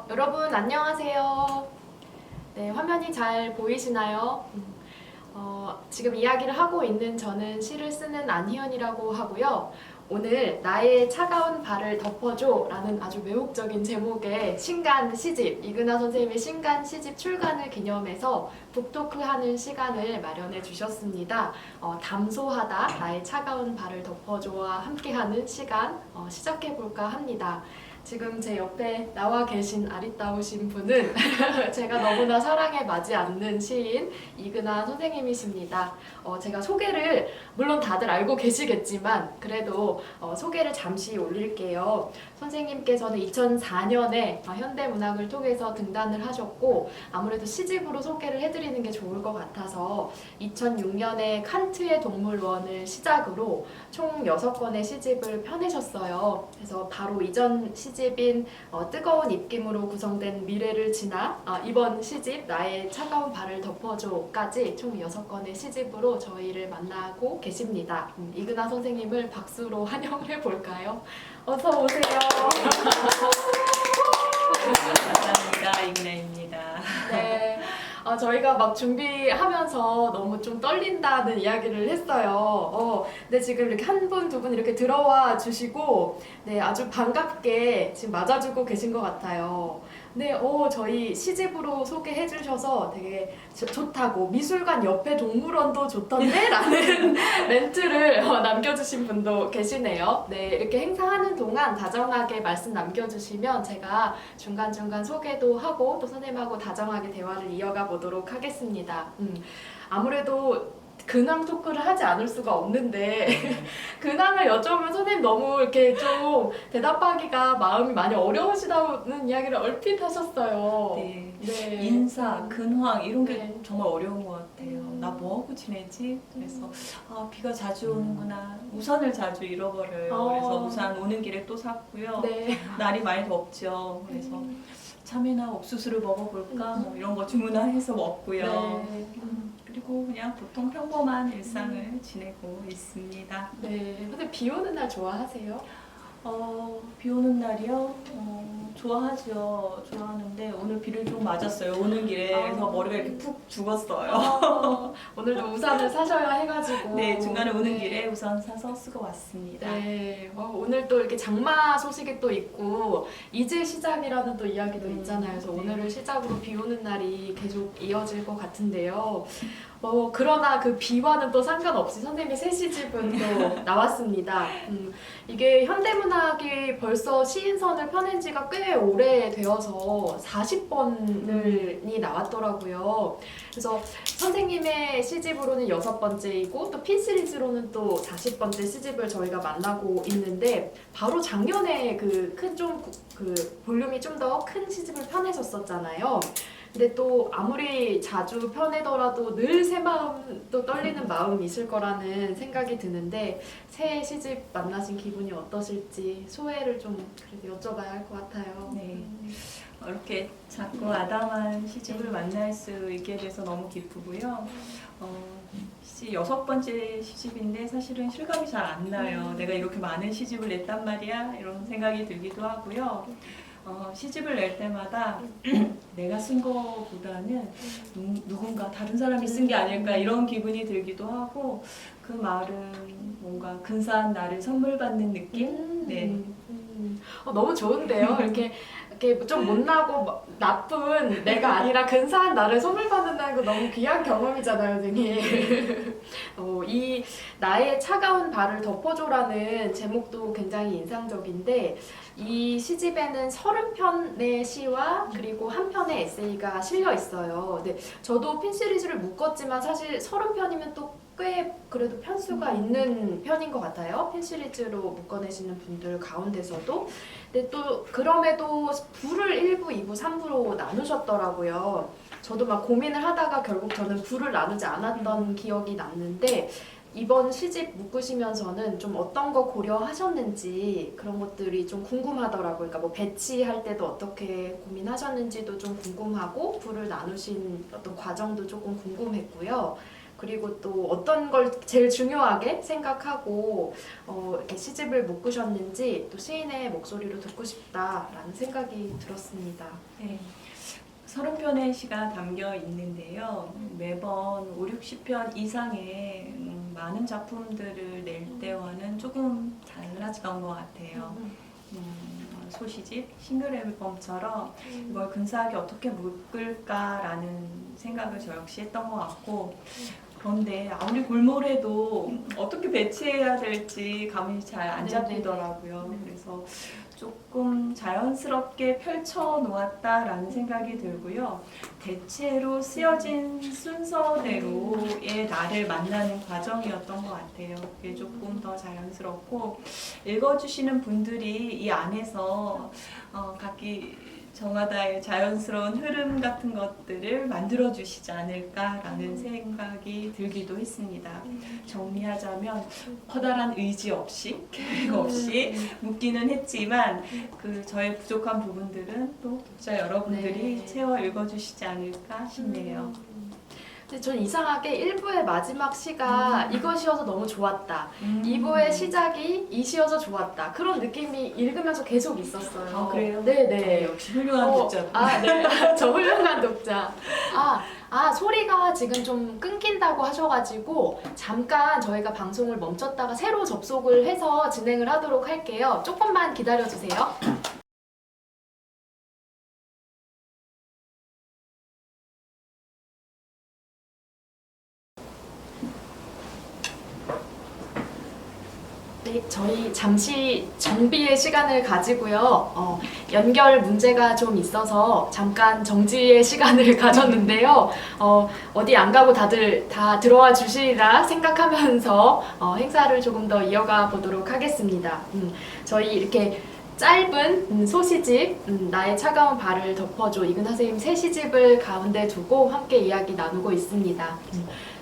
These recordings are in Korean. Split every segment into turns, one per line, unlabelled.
여러분 안녕하세요. 네, 화면이 잘 보이시나요? 지금 이야기를 하고 있는 저는 시를 쓰는 안희연이라고 하고요. 오늘 나의 차가운 발을 덮어줘 라는 아주 매혹적인 제목의 신간 시집, 이근하 선생님의 신간 시집 출간을 기념해서 북토크하는 시간을 마련해 주셨습니다. 담소하다 나의 차가운 발을 덮어줘와 함께하는 시간 시작해 볼까 합니다. 지금 제 옆에 나와 계신 아리따우신 분은 제가 너무나 사랑에 맞지 않는 시인 이근하 선생님이십니다. 제가 소개를 물론 다들 알고 계시겠지만 그래도 소개를 잠시 올릴게요. 선생님께서는 2004년에 현대문학을 통해서 등단을 하셨고 아무래도 시집으로 소개를 해드리는 게 좋을 것 같아서 2006년에 칸트의 동물원을 시작으로 총 6권의 시집을 펴내셨어요. 그래서 바로 이전 시집인 뜨거운 입김으로 구성된 미래를 지나 이번 시집 나의 차가운 발을 덮어줘까지 총 6권의 시집으로 저희를 만나고 계십니다. 이근하 선생님을 박수로 환영해 볼까요? 어서 오세요.
감사합니다. 이근하입니다.
네. 저희가 막 준비하면서 너무 좀 떨린다는 이야기를 했어요. 근데 지금 이렇게 한 분, 두 분 이렇게 들어와 주시고, 네, 아주 반갑게 지금 맞아주고 계신 것 같아요. 네, 저희 시집으로 소개해 주셔서 되게 좋다고, 미술관 옆에 동물원도 좋던데? 라는 멘트를 남겨주신 분도 계시네요. 네, 이렇게 행사하는 동안 다정하게 말씀 남겨주시면 제가 중간중간 소개도 하고 또 선생님하고 다정하게 대화를 이어가 보도록 하겠습니다. 아무래도 근황 토크를 하지 않을 수가 없는데 근황을 여쭤보면 선생님 너무 이렇게 좀 대답하기가 마음이 많이 어려우시다는 이야기를 얼핏 하셨어요.
네.
네.
인사, 근황 이런 게
네.
정말 어려운 것 같아요. 나 뭐하고 지내지? 그래서 비가 자주 오는구나. 우산을 자주 잃어버려요. 그래서 우산 오는 길에 또 샀고요.
네.
날이 많이 덥죠. 그래서 참외나 옥수수를 먹어볼까? 뭐 이런 거 주문해서 먹고요.
네.
그리고 그냥 보통 평범한 일상을 지내고 있습니다.
네. 선생님 비 오는 날 좋아하세요?
비 오는 날이요? 좋아하죠. 좋아하는데 오늘 비를 좀 맞았어요. 오는 길에. 그래서 머리가 이렇게 푹 죽었어요.
오늘도 우산을 사셔야 해가지고.
네, 중간에 오는
네.
길에 우산 사서 쓰고 왔습니다.
네, 오늘 또 이렇게 장마 소식이 또 있고 이제 시작이라는 또 이야기도 있잖아요. 그래서
네.
오늘을 시작으로 비 오는 날이 계속 이어질 것 같은데요. 그러나 그 비와는 또 상관없이 선생님의 새 시집은 또 나왔습니다. 이게 현대문학이 벌써 시인선을 펴낸 지가 꽤 오래되어서 40번이 나왔더라고요. 그래서 선생님의 시집으로는 6번째이고 또 핀 시리즈로는 또 40번째 시집을 저희가 만나고 있는데 바로 작년에 그 볼륨이 좀 더 큰 시집을 펴내셨었잖아요. 근데 또 아무리 자주 펴내더라도 늘 새 마음 또 떨리는 마음이 있을 거라는 생각이 드는데 새 시집 만나신 기분이 어떠실지 소회를 좀 그래도 여쭤봐야 할 것 같아요.
네. 이렇게 작고 아담한 시집을 만날 수 있게 돼서 너무 기쁘고요. 6번째 시집인데 사실은 실감이 잘 안 나요. 내가 이렇게 많은 시집을 냈단 말이야? 이런 생각이 들기도 하고요. 시집을 낼 때마다 내가 쓴 거보다는 누군가 다른 사람이 쓴 게 아닐까 이런 기분이 들기도 하고 그 말은 뭔가 근사한 나를 선물 받는 느낌? 네.
너무 좋은데요. 이렇게 좀 못나고 나쁜 내가 아니라 근사한 나를 선물 받는다는 거 너무 귀한 경험이잖아요, 선생님. 이 나의 차가운 발을 덮어줘라는 제목도 굉장히 인상적인데 이 시집에는 30편의 시와 그리고 한 편의 에세이가 실려 있어요. 네, 저도 핀 시리즈를 묶었지만 사실 30편이면 또 꽤 그래도 편수가 있는 편인 것 같아요. 핀 시리즈로 묶어내시는 분들 가운데서도. 근데 또 그럼에도 부를 1부, 2부, 3부로 나누셨더라고요. 저도 막 고민을 하다가 결국 저는 부를 나누지 않았던 기억이 났는데 이번 시집 묶으시면서는 좀 어떤 거 고려하셨는지 그런 것들이 좀 궁금하더라고요. 그러니까 뭐 배치할 때도 어떻게 고민하셨는지도 좀 궁금하고 부를 나누신 어떤 과정도 조금 궁금했고요. 그리고 또 어떤 걸 제일 중요하게 생각하고 이렇게 시집을 묶으셨는지 또 시인의 목소리로 듣고 싶다라는 생각이 들었습니다.
네. 30편의 시가 담겨 있는데요. 매번 5, 60편 이상의 많은 작품들을 낼 때와는 조금 달라졌던 것 같아요. 소시집, 싱글 앨범처럼 이걸 근사하게 어떻게 묶을까라는 생각을 저 역시 했던 것 같고, 그런데 아무리 골몰해도 어떻게 배치해야 될지 감이 잘 안 잡히더라고요. 그래서 조금 자연스럽게 펼쳐 놓았다라는 생각이 들고요. 대체로 쓰여진 순서대로의 나를 만나는 과정이었던 것 같아요. 그게 조금 더 자연스럽고, 읽어주시는 분들이 이 안에서 각기 저마다의 자연스러운 흐름 같은 것들을 만들어 주시지 않을까라는 생각이 들기도 했습니다. 정리하자면 커다란 의지 없이 계획 없이 묻기는 했지만 그 저의 부족한 부분들은 또 독자 여러분들이
네.
채워 읽어주시지 않을까 싶네요.
근데 전 이상하게 1부의 마지막 시가 이것이어서 너무 좋았다. 2부의 시작이 이 시여서 좋았다. 그런 느낌이 읽으면서 계속 있었어요.
아, 그래요?
네네.
역시 훌륭한 독자.
네. 저 훌륭한 독자. 소리가 지금 좀 끊긴다고 하셔가지고 잠깐 저희가 방송을 멈췄다가 새로 접속을 해서 진행을 하도록 할게요. 조금만 기다려주세요. 네, 저희 잠시 정비의 시간을 가지고요. 연결 문제가 좀 있어서 잠깐 정지의 시간을 가졌는데요. 어디 안 가고 다들 다 들어와 주시리라 생각하면서 행사를 조금 더 이어가 보도록 하겠습니다. 저희 이렇게 짧은 소시집 나의 차가운 발을 덮어줘 이근하 선생님 새 시집을 가운데 두고 함께 이야기 나누고 있습니다.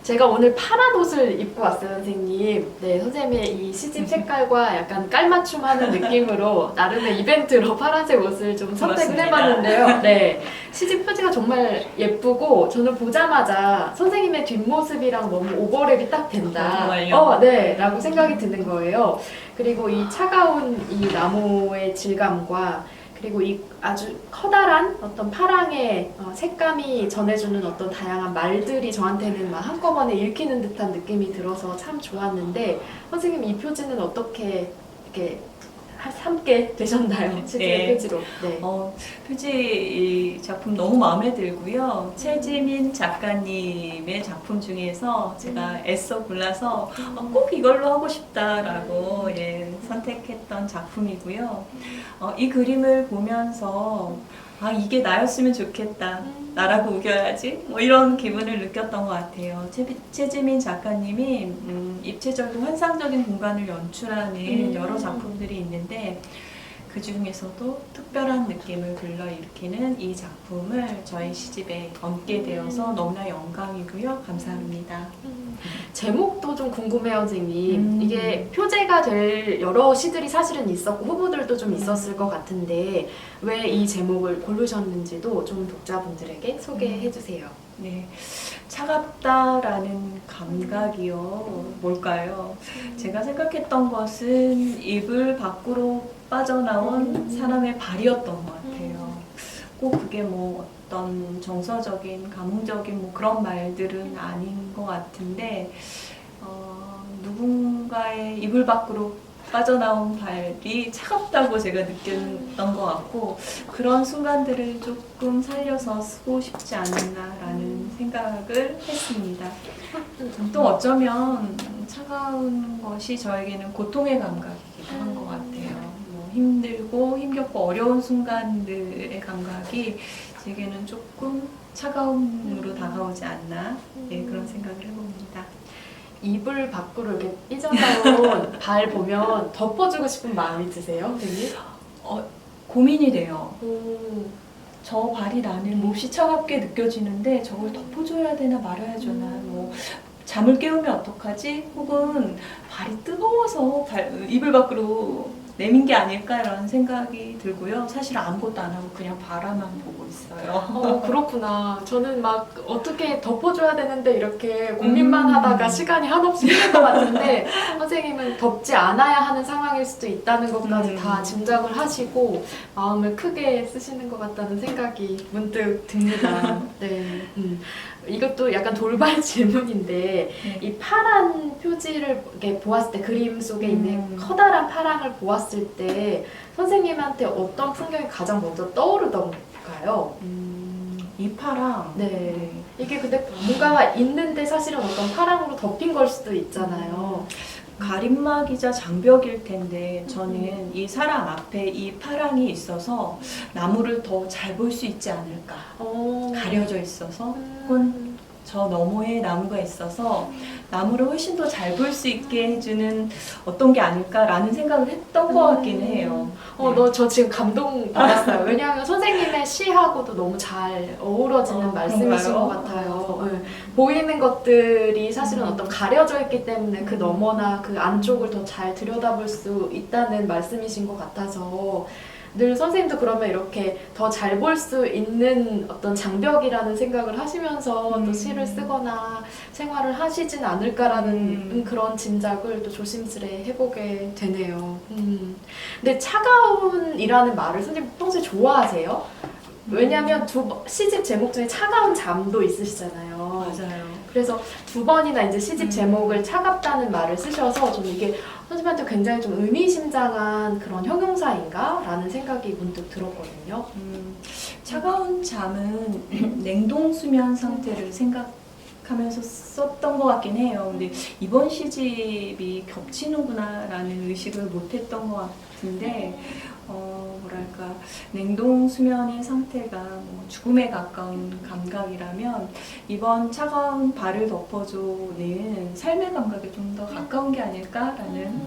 제가 오늘 파란 옷을 입고 왔어요, 선생님. 네, 선생님의 이 시집 색깔과 약간 깔맞춤하는 느낌으로 나름의 이벤트로 파란색 옷을 좀 선택을
고맙습니다.
해봤는데요. 네, 시집 표지가 정말 예쁘고 저는 보자마자 선생님의 뒷모습이랑 너무 오버랩이 딱 된다.
정말요?
네, 라고 생각이 드는 거예요. 그리고 이 차가운 이 나무의 질감과 그리고 이 아주 커다란 어떤 파랑의 색감이 전해주는 어떤 다양한 말들이 저한테는 막 한꺼번에 읽히는 듯한 느낌이 들어서 참 좋았는데 선생님 이 표지는 어떻게 이렇게 함께 되셨나요? 실제 표지로. 네.
표지 이 작품 너무 마음에 들고요. 최지민 작가님의 작품 중에서 제가 애써 골라서 꼭 이걸로 하고 싶다라고 선택했던 작품이고요. 이 그림을 보면서 이게 나였으면 좋겠다. 나라고 우겨야지. 뭐 이런 기분을 느꼈던 것 같아요. 최지민 작가님이 입체적이고 환상적인 공간을 연출하는 여러 작품들이 있는데 그 중에서도 특별한 느낌을 불러일으키는 이 작품을 저희 시집에 얹게 되어서 너무나 영광이고요. 감사합니다.
제목도 좀 궁금해요, 선생님. 이게 표제가 될 여러 시들이 사실은 있었고 후보들도 좀 있었을 것 같은데 왜 이 제목을 고르셨는지도 좀 독자분들에게 소개해 주세요.
네, 차갑다라는 감각이요. 뭘까요? 제가 생각했던 것은 이불 밖으로 빠져나온 사람의 발이었던 것 같아요. 꼭 그게 뭐 어떤 정서적인, 감흥적인 뭐 그런 말들은 아닌 것 같은데 누군가의 이불 밖으로 빠져나온 발이 차갑다고 제가 느꼈던 것 같고 그런 순간들을 조금 살려서 쓰고 싶지 않나라는 생각을 했습니다. 또 어쩌면 차가운 것이 저에게는 고통의 감각이기도 한 것 같아요. 뭐 힘들고 힘겹고 어려운 순간들의 감각이 제게는 조금 차가움으로 다가오지 않나 그런 생각을 해봅니다.
이불 밖으로 이렇게 삐져나온 발 보면 덮어주고 싶은 마음이 드세요, 선생님?
고민이 돼요. 저 발이 나는 몹시 차갑게 느껴지는데 저걸 덮어줘야 되나 말아야 되나 뭐 잠을 깨우면 어떡하지? 혹은 발이 뜨거워서 이불 밖으로 내민 게 아닐까라는 생각이 들고요. 사실 아무것도 안 하고 그냥 바라만 보고 있어요.
그렇구나. 저는 막 어떻게 덮어줘야 되는데 이렇게 고민만
음.
하다가 시간이 한없이 흐를 것 같은데 선생님은 덮지 않아야 하는 상황일 수도 있다는 것까지 다 짐작을 하시고 마음을 크게 쓰시는 것 같다는 생각이 문득 듭니다. 네. 이것도 약간 돌발 질문인데
네.
이 파란 표지를 이렇게 보았을 때 그림 속에 있는 커다란 파랑을 보았을 때 선생님한테 어떤 풍경이 가장 먼저 떠오르던가요?
이 파랑.
네. 이게 근데 뭔가 있는데 사실은 어떤 파랑으로 덮인 걸 수도 있잖아요.
가림막이자 장벽일 텐데 저는 이 사람 앞에 이 파랑이 있어서 나무를 더 잘 볼 수 있지 않을까. 가려져 있어서 혹은 저 너머에 나무가 있어서 나무를 훨씬 더 잘 볼 수 있게 해주는 어떤 게 아닐까라는 생각을 했던 것 같긴 해요.
저 지금 감동받았어요. 왜냐하면 선생님의 시하고도 너무 잘 어우러지는 말씀이신
그런가요?
것 같아요. 네. 보이는 것들이 사실은 어떤 가려져 있기 때문에 그 너머나 그 안쪽을 더 잘 들여다볼 수 있다는 말씀이신 것 같아서 늘 선생님도 그러면 이렇게 더 잘 볼 수 있는 어떤 장벽이라는 생각을 하시면서 또 시를 쓰거나 생활을 하시진 않을까라는 그런 짐작을 또 조심스레 해보게 되네요. 근데 차가운이라는 말을 선생님 평소에 좋아하세요? 왜냐하면 시집 제목 중에 차가운 잠도 있으시잖아요.
맞아요.
그래서 2번이나 이제 시집 제목을 차갑다는 말을 쓰셔서 저는 이게 선생님한테 굉장히 좀 의미심장한 그런 형용사인가? 라는 생각이 문득 들었거든요.
차가운 잠은 냉동 수면 상태를 생각하면서 썼던 것 같긴 해요. 근데 이번 시집이 겹치는구나 라는 의식을 못했던 것 같은데 뭐랄까 냉동 수면의 상태가 뭐 죽음에 가까운 감각이라면 이번 차가운 발을 덮어줘는 삶의 감각에 좀 더 가까운 게 아닐까라는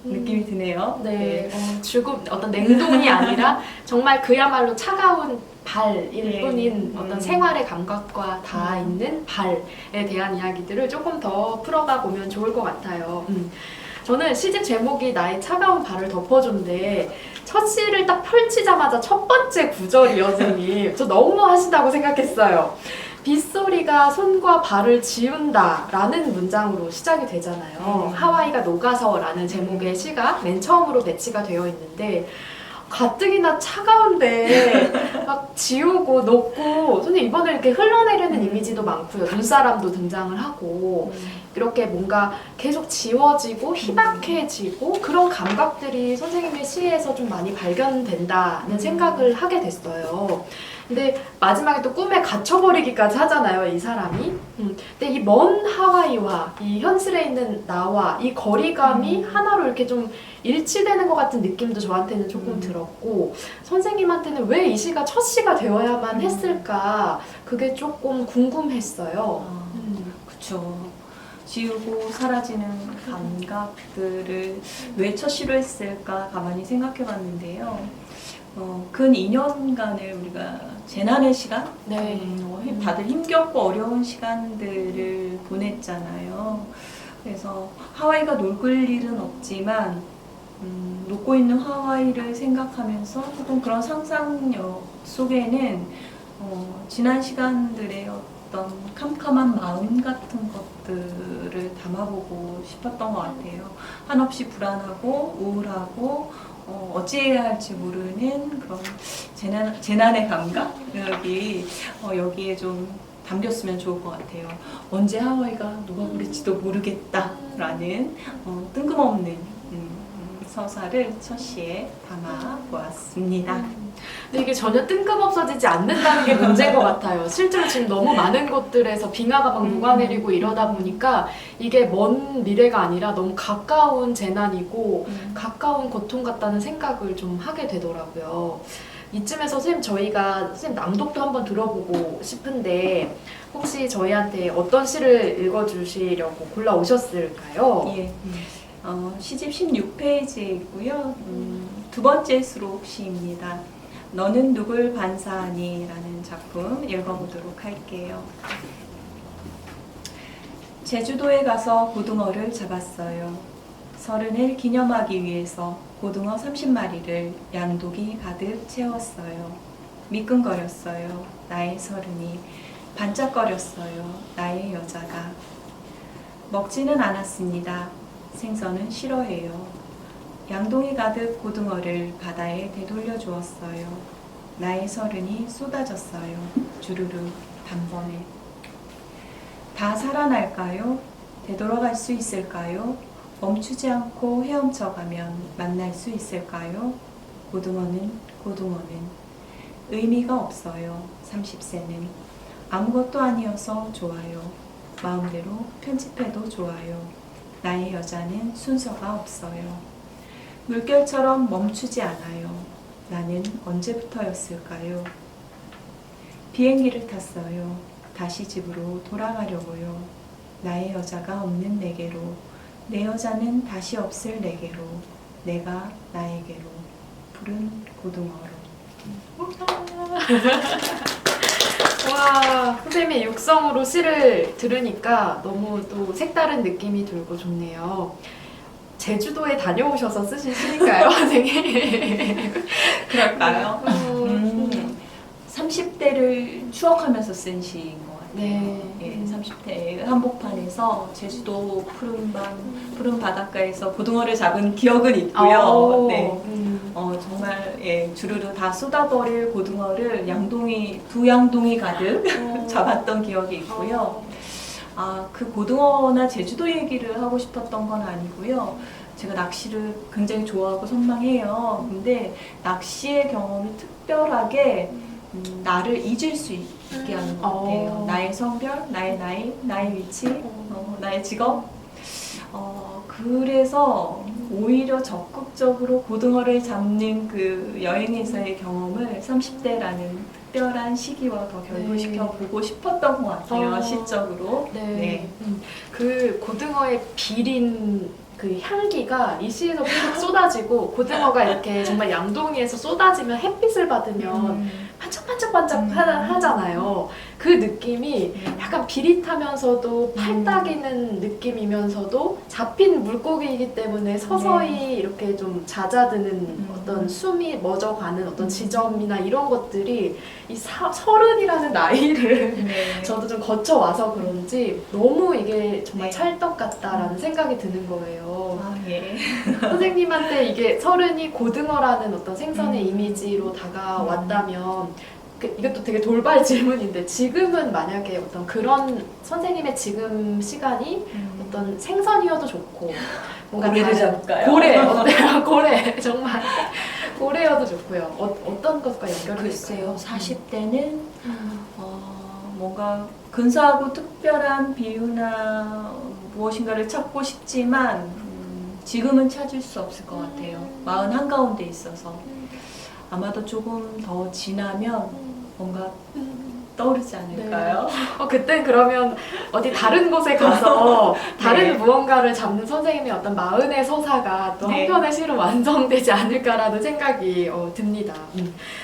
느낌이 드네요.
네, 죽음, 어떤 냉동이 아니라 정말 그야말로 차가운 발일
네.
뿐인 어떤 생활의 감각과 다 있는 발에 대한 이야기들을 조금 더 풀어가 보면 좋을 것 같아요. 저는 시집 제목이 나의 차가운 발을 덮어준데 첫 시를 딱 펼치자마자 첫 번째 구절이요, 선생님. 저 너무 하신다고 생각했어요. 빗소리가 손과 발을 지운다 라는 문장으로 시작이 되잖아요. 하와이가 녹아서 라는 제목의 시가 맨 처음으로 배치가 되어 있는데 가뜩이나 차가운데 막 지우고 녹고 선생님 이번에 이렇게 흘러내리는 이미지도 많고요. 눈사람도 등장을 하고 이렇게 뭔가 계속 지워지고 희박해지고 그런 감각들이 선생님의 시에서 좀 많이 발견된다는 생각을 하게 됐어요. 근데 마지막에 또 꿈에 갇혀버리기까지 하잖아요, 이 사람이. 근데 이 먼 하와이와 이 현실에 있는 나와 이 거리감이 하나로 이렇게 좀 일치되는 것 같은 느낌도 저한테는 조금 들었고 선생님한테는 왜 이 시가 첫 시가 되어야만 했을까 그게 조금 궁금했어요.
그쵸. 지우고 사라지는 감각들을 왜 첫 시로 했을까 가만히 생각해 봤는데요. 근 2년간을 우리가 재난의 시간?
네.
다들 힘겹고 어려운 시간들을 보냈잖아요. 그래서 하와이가 녹을 일은 없지만 녹고 있는 하와이를 생각하면서 혹은 그런 상상력 속에는 지난 시간들의 어떤 캄캄한 마음 같은 것들을 담아보고 싶었던 것 같아요. 한없이 불안하고 우울하고 어찌해야 할지 모르는 그런 재난의 감각이 여기에 좀 담겼으면 좋을 것 같아요. 언제 하와이가 녹아버릴지도 모르겠다라는 뜬금없는 서사를 첫 시에 담아 보았습니다.
근데 이게 전혀 뜬금없어지지 않는다는 게 문제인 것 같아요. 실제로 지금 너무 많은 곳들에서 빙하가 막 녹아내리고 이러다 보니까 이게 먼 미래가 아니라 너무 가까운 재난이고 가까운 고통 같다는 생각을 좀 하게 되더라고요. 이쯤에서 저희가 선생님 낭독도 한번 들어보고 싶은데 혹시 저희한테 어떤 시를 읽어주시려고 골라오셨을까요?
예. 시집 16페이지에 있고요. 두 번째 수록 시입니다. 너는 누굴 반사하니? 라는 작품 읽어보도록 할게요. 제주도에 가서 고등어를 잡았어요. 서른을 기념하기 위해서 고등어 30마리를 양독이 가득 채웠어요. 미끈거렸어요. 나의 서른이 반짝거렸어요. 나의 여자가. 먹지는 않았습니다. 생선은 싫어해요. 양동이 가득 고등어를 바다에 되돌려 주었어요. 나의 서른이 쏟아졌어요. 주르르 단번에. 다 살아날까요? 되돌아갈 수 있을까요? 멈추지 않고 헤엄쳐가면 만날 수 있을까요? 고등어는 의미가 없어요. 30세는 아무것도 아니어서 좋아요. 마음대로 편집해도 좋아요. 나의 여자는 순서가 없어요. 물결처럼 멈추지 않아요. 나는 언제부터였을까요? 비행기를 탔어요. 다시 집으로 돌아가려고요. 나의 여자가 없는 내게로, 내 여자는 다시 없을 내게로, 내가 나에게로, 푸른 고등어로.
와, 선생님의 육성으로 시를 들으니까 너무 또 색다른 느낌이 들고 좋네요. 제주도에 다녀오셔서 쓰신 시인가요, 선생님?
그럴까요? 30대를 추억하면서 쓴 시인 것 같아요.
네.
예, 30대 한복판에서 제주도 푸른 바닷가에서 고등어를 잡은 기억은 있고요. 네. 정말 예, 주르르 다 쏟아버릴 고등어를 두 양동이 가득 잡았던 기억이 있고요. 그 고등어나 제주도 얘기를 하고 싶었던 건 아니고요. 제가 낚시를 굉장히 좋아하고 선망해요. 근데 낚시의 경험이 특별하게 나를 잊을 수 있게 하는 것 같아요. 나의 성별, 나의 나이, 나의 위치, 나의 직업. 그래서 오히려 적극적으로 고등어를 잡는 그 여행에서의 경험을 30대라는 특별한 시기와 더 결부시켜 보고 싶었던 것 같아요. 시적으로.
네. 그 고등어의 비린 그 향기가 이 시에서 팍 쏟아지고 고등어가 이렇게 정말 양동이에서 쏟아지면 햇빛을 받으면 반짝반짝반짝 하잖아요. 그 느낌이 약간 비릿하면서도 팔딱이는 느낌이면서도 잡힌 물고기이기 때문에 서서히 이렇게 좀 잦아드는 어떤 숨이 멎어가는 어떤 지점이나 이런 것들이 이 서른이라는 나이를 저도 좀 거쳐와서 그런지 너무 이게 정말 찰떡 같다라는 생각이 드는 거예요.
예.
선생님한테 이게 서른이 고등어라는 어떤 생선의 이미지로 다가왔다면 이것도 되게 돌발 질문인데 지금은 만약에 어떤 그런 선생님의 지금 시간이 어떤 생선이어도 좋고 뭔가
고래를 잡을까요?
고래 어때요? 고래 정말 고래여도 좋고요. 어떤 것과 연결이
글쎄요.
될까요?
40대는 뭔가 근사하고 특별한 비유나 무엇인가를 찾고 싶지만 지금은 찾을 수 없을 것 같아요. 마흔 한가운데 있어서 아마도 조금 더 지나면 뭔가 떠오르지 않을까요?
그땐 그러면 어디 다른 곳에 가서 다른 무언가를 잡는 선생님의 어떤 마흔의 서사가 또 한편의 시로 완성되지 않을까라는 생각이 듭니다.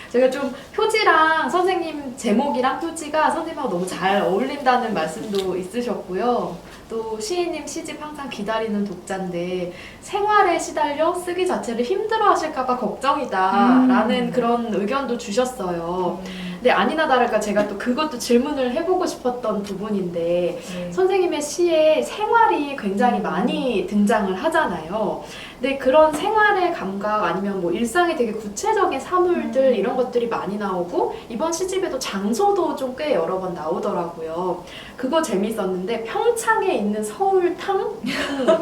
제가 좀 표지랑 선생님 제목이랑 표지가 선생님하고 너무 잘 어울린다는 말씀도 있으셨고요. 또 시인님 시집 항상 기다리는 독자인데 생활에 시달려 쓰기 자체를 힘들어 하실까봐 걱정이다 라는 그런 의견도 주셨어요. 근데 아니나 다를까 제가 또 그것도 질문을 해보고 싶었던 부분인데 선생님의 시에 생활이 굉장히 많이 등장을 하잖아요. 근데 그런 생활의 감각 아니면 뭐 일상의 되게 구체적인 사물들 이런 것들이 많이 나오고 이번 시집에도 장소도 좀 꽤 여러 번 나오더라고요. 그거 재밌었는데 평창에 있는 서울탕?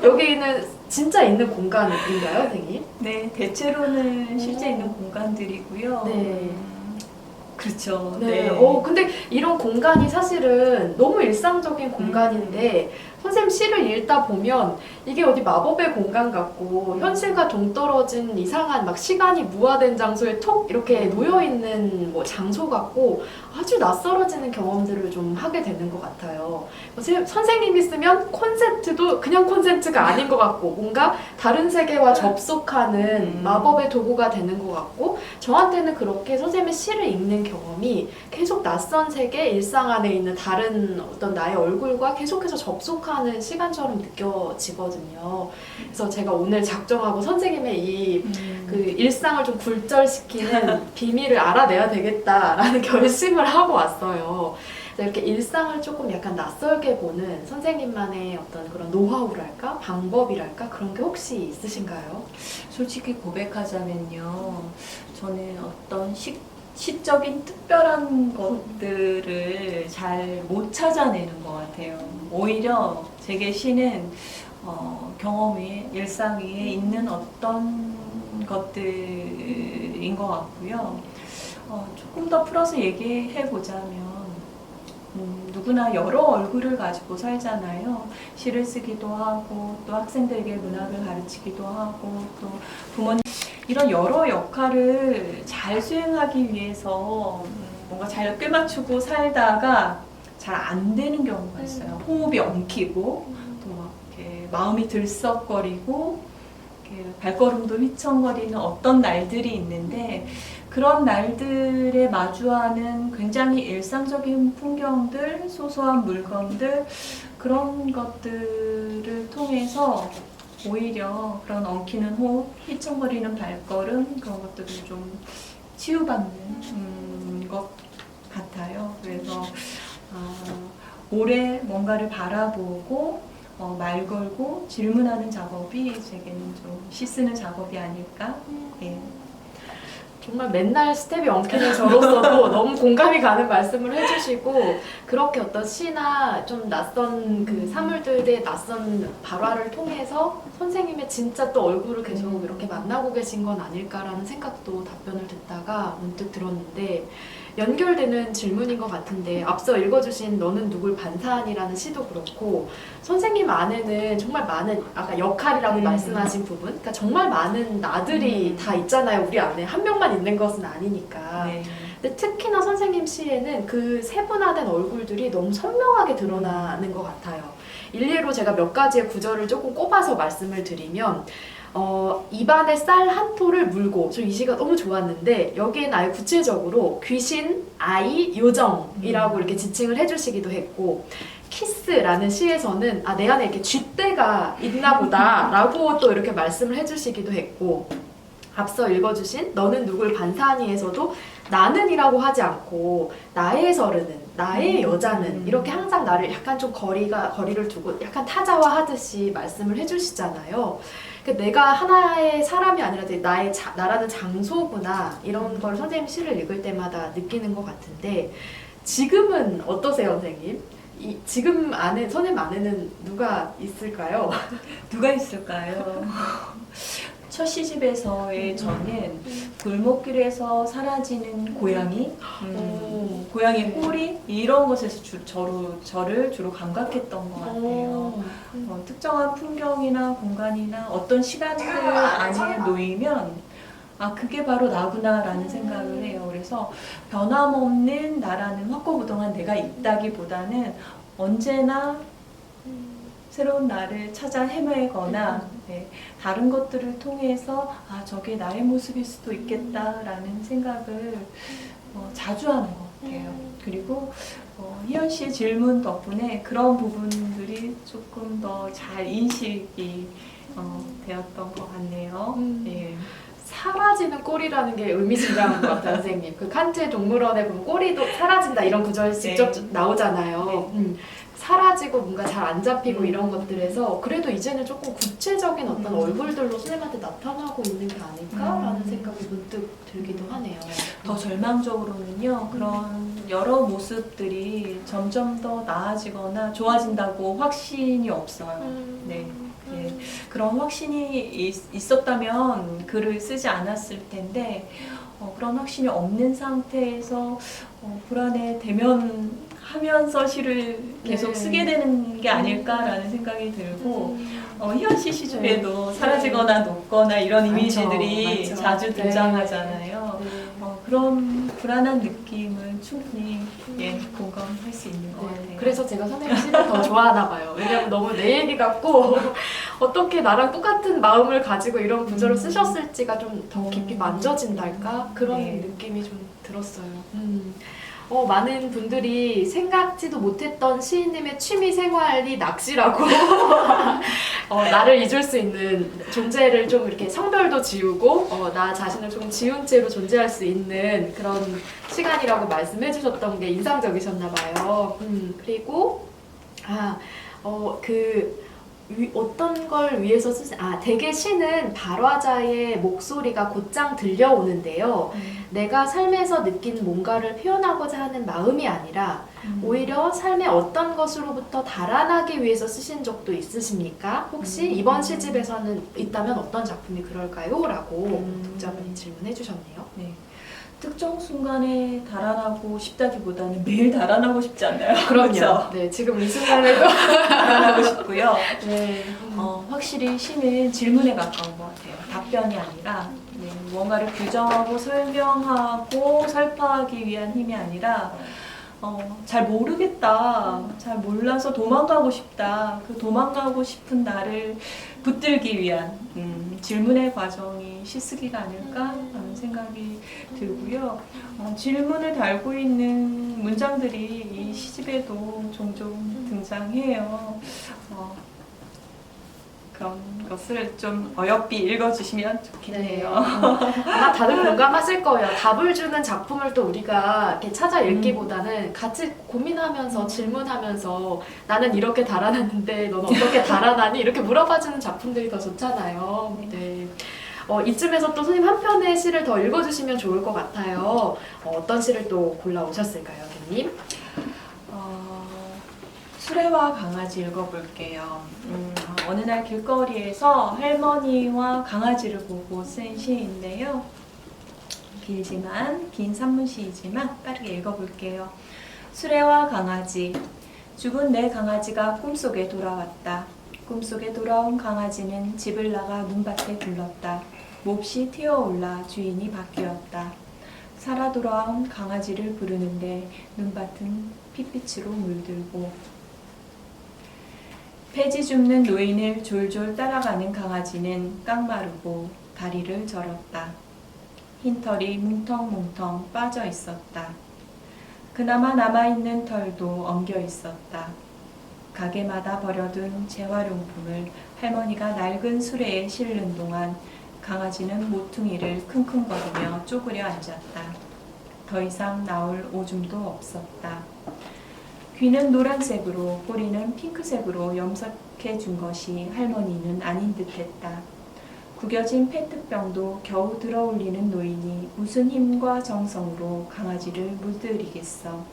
여기는 진짜 있는 공간인가요, 선생님?
네, 대체로는 실제 있는 공간들이고요.
네.
그렇죠.
네. 근데 이런 공간이 사실은 너무 일상적인 공간인데 선생님 시를 읽다 보면 이게 어디 마법의 공간 같고 현실과 동떨어진 이상한 막 시간이 무화된 장소에 톡 이렇게 놓여있는 뭐 장소 같고 아주 낯설어지는 경험들을 좀 하게 되는 것 같아요. 선생님이 쓰면 콘센트도 그냥 콘센트가 아닌 것 같고 뭔가 다른 세계와 접속하는 마법의 도구가 되는 것 같고 저한테는 그렇게 선생님의 시를 읽는 경험이 계속 낯선 세계, 일상 안에 있는 다른 어떤 나의 얼굴과 계속해서 접속하는 지속하는 시간처럼 느껴지거든요. 그래서 제가 오늘 작정하고 선생님의 이 그 일상을 좀 굴절시키는 비밀을 알아내야 되겠다라는 결심을 하고 왔어요. 그래서 이렇게 일상을 조금 약간 낯설게 보는 선생님만의 어떤 그런 노하우랄까? 방법이랄까? 그런 게 혹시 있으신가요?
솔직히 고백하자면요, 저는 어떤 시적인 특별한 것들을 잘 못 찾아내는 것 같아요. 오히려 제게 시는 경험 위에, 일상 위에 있는 어떤 것들인 것 같고요. 조금 더 풀어서 얘기해 보자면, 누구나 여러 얼굴을 가지고 살잖아요. 시를 쓰기도 하고, 또 학생들에게 문학을 가르치기도 하고, 또 부모님, 이런 여러 역할을 잘 수행하기 위해서 뭔가 잘 꿰맞추고 살다가 잘 안 되는 경우가 있어요. 호흡이 엉키고, 또 막 이렇게 마음이 들썩거리고, 이렇게 발걸음도 휘청거리는 어떤 날들이 있는데, 그런 날들에 마주하는 굉장히 일상적인 풍경들, 소소한 물건들, 그런 것들을 통해서 오히려 그런 엉키는 호흡, 휘청거리는 발걸음, 그런 것들을 좀 치유받는 것 같아요. 그래서 오래 뭔가를 바라보고 말 걸고 질문하는 작업이 제게는 좀 시 쓰는 작업이 아닐까. 예.
정말 맨날 스텝이 엉키는 저로서도 너무 공감이 가는 말씀을 해주시고, 그렇게 어떤 시나 좀 낯선 그 사물들의 낯선 발화를 통해서 선생님의 진짜 또 얼굴을 계속 이렇게 만나고 계신 건 아닐까라는 생각도 답변을 듣다가 문득 들었는데, 연결되는 질문인 것 같은데, 앞서 읽어주신 너는 누굴 반사하니라는 시도 그렇고, 선생님 안에는 정말 많은, 아까 역할이라고 말씀하신 부분, 그러니까 정말 많은 나들이 다 있잖아요. 우리 안에 한 명만 있는 것은 아니니까.
네.
근데 특히나 선생님 시에는 그 세분화된 얼굴들이 너무 선명하게 드러나는 것 같아요. 일례로 제가 몇 가지의 구절을 조금 꼽아서 말씀을 드리면, 입안에 쌀 한 토를 물고, 저 이 시가 너무 좋았는데, 여기에는 아예 구체적으로 귀신, 아이, 요정이라고 이렇게 지칭을 해주시기도 했고, 키스라는 시에서는 내 안에 이렇게 쥐떼가 있나 보다 라고 또 이렇게 말씀을 해주시기도 했고, 앞서 읽어주신 너는 누굴 반사하니에서도 나는이라고 하지 않고 나의 서르는, 나의 여자는, 이렇게 항상 나를 약간 좀 거리를 두고 약간 타자화하듯이 말씀을 해주시잖아요. 내가 하나의 사람이 아니라 나라는 장소구나, 이런 걸 선생님 시를 읽을 때마다 느끼는 것 같은데, 지금은 어떠세요, 선생님? 지금 선생님 안에는 누가 있을까요?
누가 있을까요? 첫 시집에서의 저는 골목길에서 사라지는 고양이, 고양이 꼬리, 이런 것에서 저를 주로 감각했던 것 같아요. 특정한 풍경이나 공간이나 어떤 시간들 안에 놓이면 그게 바로 나구나라는 생각을 해요. 그래서 변함없는 나라는 확고부동한 내가 있다기보다는 언제나 새로운 나를 찾아 헤매거나 다른 것들을 통해서 저게 나의 모습일 수도 있겠다라는 생각을 자주 하는 것 같아요. 그리고 희연 씨의 질문 덕분에 그런 부분들이 조금 더 잘 인식이 되었던 것 같네요. 예.
사라지는 꼴이라는 게 의미심장한 것 같아요, 선생님. 그 칸트의 동물원에 보면 꼬리도 사라진다 이런 구절 직접 나오잖아요. 사라지고 뭔가 잘 안 잡히고 이런 것들에서 그래도 이제는 조금 구체적인 어떤 얼굴들로 선생님한테 나타나고 있는 게 아닐까라는 생각이 문득 들기도 하네요.
더 절망적으로는요, 그런 여러 모습들이 점점 더 나아지거나 좋아진다고 확신이 없어요. 네. 그런 확신이 있었다면 글을 쓰지 않았을 텐데, 그런 확신이 없는 상태에서 불안에 대면하면서 시를 계속 쓰게 되는 게 아닐까라는 생각이 들고, 희연 씨 시집에도 사라지거나 녹거나 이런 이미지들이
많죠.
자주 등장하잖아요. 그런 불안한 느낌을 충분히 공감할 수 있는 것 같아요.
그래서 제가 선생님 시를 더 좋아하나 봐요. 왜냐면 너무 내 얘기 같고 어떻게 나랑 똑같은 마음을 가지고 이런 구절을 쓰셨을지가 좀 더 깊이 만져진달까? 그런 느낌이 좀 들었어요. 많은 분들이 생각지도 못했던 시인님의 취미 생활이 낚시라고 나를 잊을 수 있는 존재를 좀 이렇게 성별도 지우고 나 자신을 좀 지운 채로 존재할 수 있는 그런 시간이라고 말씀해 주셨던 게 인상적이셨나 봐요. 그리고 어떤 걸 위해서 대개 시는 발화자의 목소리가 곧장 들려오는데요. 내가 삶에서 느낀 뭔가를 표현하고자 하는 마음이 아니라 오히려 삶의 어떤 것으로부터 달아나기 위해서 쓰신 적도 있으십니까? 혹시 이번 시집에서는 있다면 어떤 작품이 그럴까요? 라고 독자분이 질문해 주셨네요.
네. 특정 순간에 달아나고 싶다기보다는 매일 달아나고 싶지 않나요?
그럼요.
그렇죠?
네, 지금 이 순간에도
달아나고 싶고요.
네.
확실히 시는 질문에 가까운 것 같아요. 답변이 아니라 뭔가를 규정하고 설명하고 설파하기 위한 힘이 아니라 잘 모르겠다, 잘 몰라서 도망가고 싶다, 그 도망가고 싶은 나를 붙들기 위한 질문의 과정이 시쓰기가 아닐까라는 생각이 들고요. 질문을 달고 있는 문장들이 이 시집에도 종종 등장해요. 그런 것을 좀 어여삐 읽어주시면 좋겠네요.
아마 다들 공감하실 거예요. 답을 주는 작품을 또 우리가 이렇게 찾아 읽기보다는 같이 고민하면서 질문하면서 나는 이렇게 달아났는데 너는 어떻게 달아나니? 이렇게 물어봐주는 작품들이 더 좋잖아요. 네. 이쯤에서 또 손님 한 편의 시를 더 읽어주시면 좋을 것 같아요. 어떤 시를 또 골라오셨을까요, 교님?
수레와 강아지 읽어볼게요. 어느 날 길거리에서 할머니와 강아지를 보고 쓴 시인데요. 길지만 긴 산문시이지만 빠르게 읽어볼게요. 수레와 강아지. 죽은 내 강아지가 꿈속에 돌아왔다. 꿈속에 돌아온 강아지는 집을 나가 눈밭에 굴렀다. 몹시 튀어올라 주인이 바뀌었다. 살아 돌아온 강아지를 부르는데 눈밭은 핏빛으로 물들고 폐지 줍는 노인을 졸졸 따라가는 강아지는 깡마르고 다리를 저렸다. 흰털이 뭉텅뭉텅 빠져 있었다. 그나마 남아있는 털도 엉겨 있었다. 가게마다 버려둔 재활용품을 할머니가 낡은 수레에 실는 동안 강아지는 모퉁이를 킁킁거리며 쪼그려 앉았다. 더 이상 나올 오줌도 없었다. 귀는 노란색으로 꼬리는 핑크색으로 염색해 준 것이 할머니는 아닌 듯했다. 구겨진 페트병도 겨우 들어올리는 노인이 무슨 힘과 정성으로 강아지를 물들이겠어.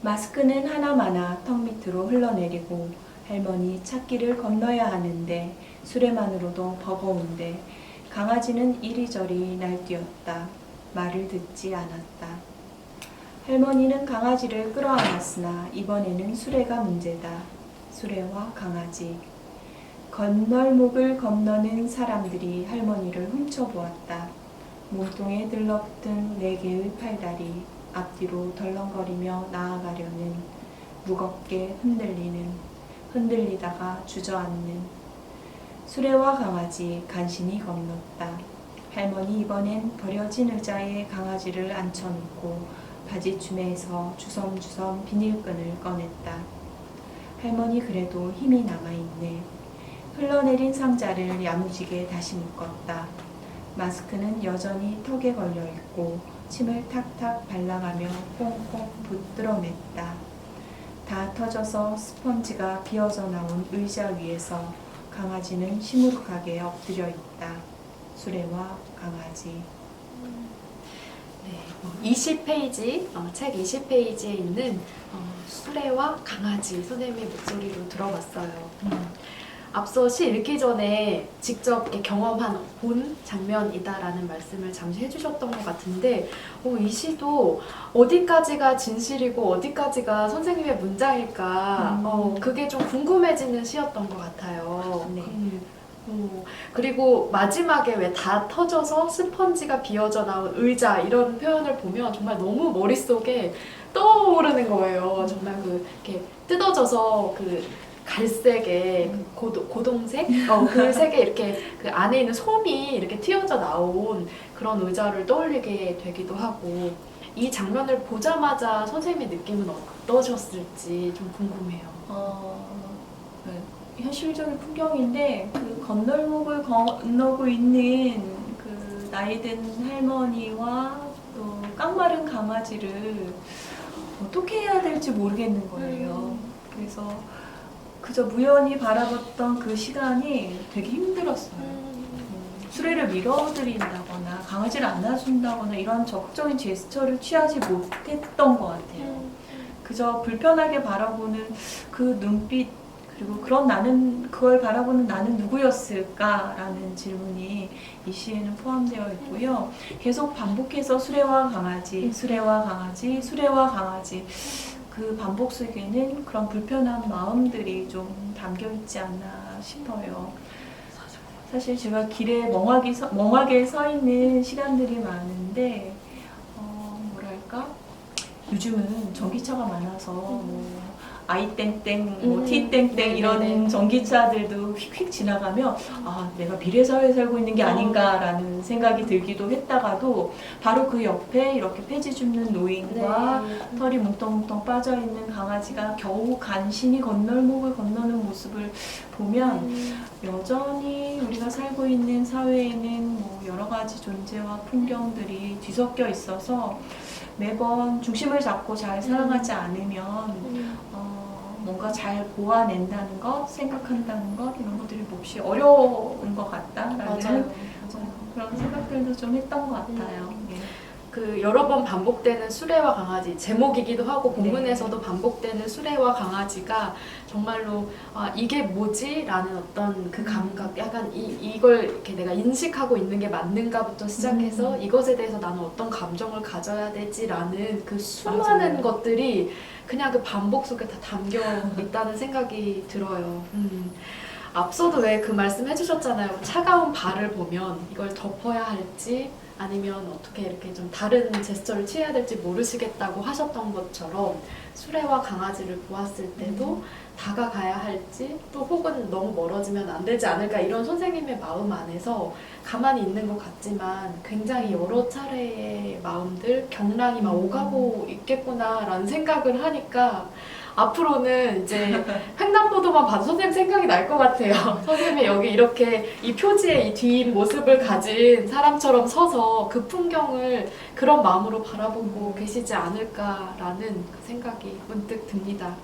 마스크는 하나마나 턱 밑으로 흘러내리고 할머니 찾기를 건너야 하는데 수레만으로도 버거운데 강아지는 이리저리 날뛰었다. 말을 듣지 않았다. 할머니는 강아지를 끌어안았으나 이번에는 수레가 문제다. 수레와 강아지. 건널목을 건너는 사람들이 할머니를 훔쳐보았다. 몸통에 들러붙은 4개의 팔다리, 앞뒤로 덜렁거리며 나아가려는, 무겁게 흔들리다가 주저앉는. 수레와 강아지 간신히 건넜다. 할머니 이번엔 버려진 의자에 강아지를 앉혀놓고 바지춤에서 주섬주섬 비닐끈을 꺼냈다. 할머니 그래도 힘이 남아있네. 흘러내린 상자를 야무지게 다시 묶었다. 마스크는 여전히 턱에 걸려있고 침을 탁탁 발라가며 콩콩 붙들어맸다. 다 터져서 스펀지가 비어져 나온 의자 위에서 강아지는 시무룩하게 엎드려 있다. 수레와 강아지.
네, 20페이지, 책 20페이지에 있는 수레와 강아지 선생님의 목소리로 들어봤어요. 앞서 시 읽기 전에 직접 이렇게 본 장면이다라는 말씀을 잠시 해주셨던 것 같은데 이 시도 어디까지가 진실이고 어디까지가 선생님의 문장일까 그게 좀 궁금해지는 시였던 것 같아요.
네.
그리고 마지막에 왜 다 터져서 스펀지가 비어져 나온 의자 이런 표현을 보면 정말 너무 머릿속에 떠오르는 거예요. 정말 이렇게 뜯어져서 갈색의 고동색? 그 색에 이렇게 그 안에 있는 솜이 이렇게 튀어져 나온 그런 의자를 떠올리게 되기도 하고 이 장면을 보자마자 선생님의 느낌은 어떠셨을지 좀 궁금해요.
네, 현실적인 풍경인데 그 건널목을 건너고 있는 그 나이든 할머니와 또 깡마른 강아지를 어떻게 해야 될지 모르겠는 거예요. 그래서 그저 무연히 바라봤던 그 시간이 되게 힘들었어요. 수레를 밀어드린다거나 강아지를 안아준다거나 이런 적극적인 제스처를 취하지 못했던 것 같아요. 그저 불편하게 바라보는 그 눈빛, 그리고 그걸 바라보는 나는 누구였을까라는 질문이 이 시에는 포함되어 있고요. 계속 반복해서 수레와 강아지, 수레와 강아지, 수레와 강아지, 그 반복 속에는 그런 불편한 마음들이 좀 담겨 있지 않나 싶어요. 사실 제가 길에 멍하게 서 있는 시간들이 많은데, 뭐랄까? 요즘은 전기차가 많아서 뭐 아이땡땡, 뭐 T땡땡 이런
네네.
전기차들도 휙휙 지나가면 아, 내가 미래사회에 살고 있는 게 아닌가라는 생각이 들기도 했다가도 바로 그 옆에 이렇게 폐지 줍는 노인과 털이 뭉텅뭉텅 빠져있는 강아지가 겨우 간신히 건널목을 건너는 모습을 보면 여전히 우리가 살고 있는 사회에는 뭐 여러 가지 존재와 풍경들이 뒤섞여 있어서 매번 중심을 잡고 잘 살아가지 않으면 뭔가 잘 보아낸다는 것, 생각한다는 것 이런 것들이 몹시 어려운 것 같다라는
맞아요.
그런 생각들도 좀 했던 것 같아요. 예.
그 여러 번 반복되는 수레와 강아지 제목이기도 하고 본문에서도 반복되는 수레와 강아지가 정말로 아 이게 뭐지? 라는 어떤 그 감각 약간 이걸 이렇게 내가 인식하고 있는 게 맞는가부터 시작해서 이것에 대해서 나는 어떤 감정을 가져야 되지라는 그 수많은
맞아요.
것들이 그냥 그 반복 속에 다 담겨 있다는 생각이 들어요. 앞서도 왜 그 말씀 해주셨잖아요. 차가운 발을 보면 이걸 덮어야 할지 아니면 어떻게 이렇게 좀 다른 제스처를 취해야 될지 모르시겠다고 하셨던 것처럼 수레와 강아지를 보았을 때도 다가가야 할지 또 혹은 너무 멀어지면 안 되지 않을까 이런 선생님의 마음 안에서 가만히 있는 것 같지만 굉장히 여러 차례의 마음들 경랑이 막 오가고 있겠구나라는 생각을 하니까 앞으로는 이제 횡단보도만 봐도 선생님 생각이 날 것 같아요. 선생님이 여기 이렇게 이 표지의 이 뒷모습을 가진 사람처럼 서서 그 풍경을 그런 마음으로 바라보고 계시지 않을까라는 그 생각이 문득 듭니다.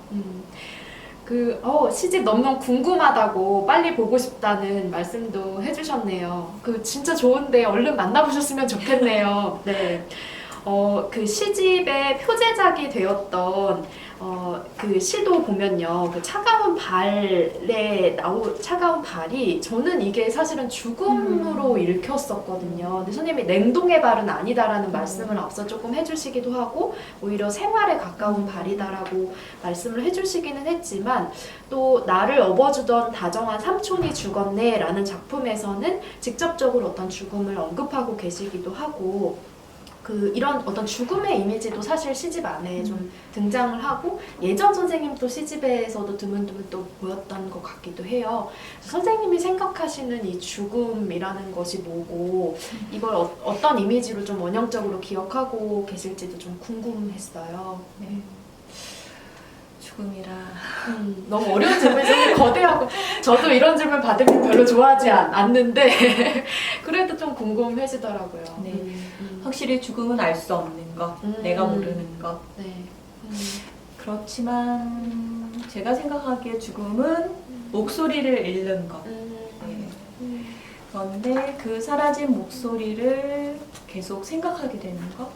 시집 너무너무 궁금하다고 빨리 보고 싶다는 말씀도 해주셨네요. 그 진짜 좋은데 얼른 만나보셨으면 좋겠네요. 네. 그 시집의 표제작이 되었던 그 시도 보면요. 그 차가운 발이 저는 이게 사실은 죽음으로 읽혔었거든요. 근데 선생님이 냉동의 발은 아니다라는 말씀을 앞서 조금 해주시기도 하고 오히려 생활에 가까운 발이다라고 말씀을 해주시기는 했지만 또 나를 업어주던 다정한 삼촌이 죽었네라는 작품에서는 직접적으로 어떤 죽음을 언급하고 계시기도 하고 이런 어떤 죽음의 이미지도 사실 시집 안에 좀 등장을 하고 예전 선생님도 시집에서도 드문드문 또 보였던 것 같기도 해요. 선생님이 생각하시는 이 죽음이라는 것이 뭐고 이걸 어떤 이미지로 좀 원형적으로 기억하고 계실지도 좀 궁금했어요. 네.
죽음이라
너무 어려운 질문이 거대하고 저도 이런 질문 받을 때 별로 좋아하지 않는데 그래도 좀 궁금해지더라고요.
네. 확실히 죽음은 알 수 없는 것, 내가 모르는 것.
네.
그렇지만 제가 생각하기에 죽음은 목소리를 잃는 것. 네. 그런데 그 사라진 목소리를 계속 생각하게 되는 것.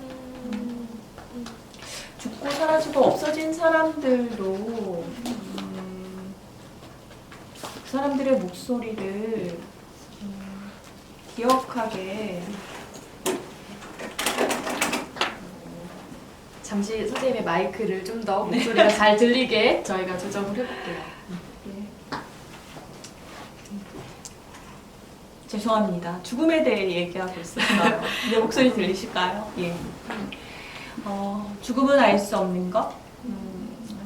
죽고 사라지고 없어진 사람들도 그 사람들의 목소리를 기억하게
잠시 선생님의 마이크를 좀 더 목소리가 잘 들리게 저희가 조정을 해볼게요.
죄송합니다. 죽음에 대해 얘기하고 있었나요? 내 목소리 들리실까요? 예. 죽음은 알 수 없는 것,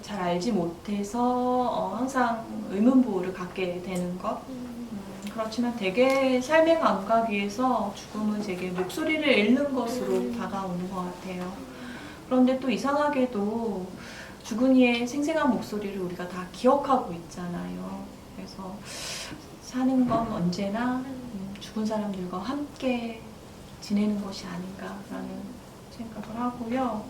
잘 알지 못해서 항상 의문부호를 갖게 되는 것. 그렇지만 되게 삶의 감각 위에서 죽음은 제게 목소리를 잃는 것으로 다가오는 것 같아요. 그런데 또 이상하게도 주근이의 생생한 목소리를 우리가 다 기억하고 있잖아요. 그래서 사는 건 언제나 죽은 사람들과 함께 지내는 것이 아닌가라는 생각을 하고요.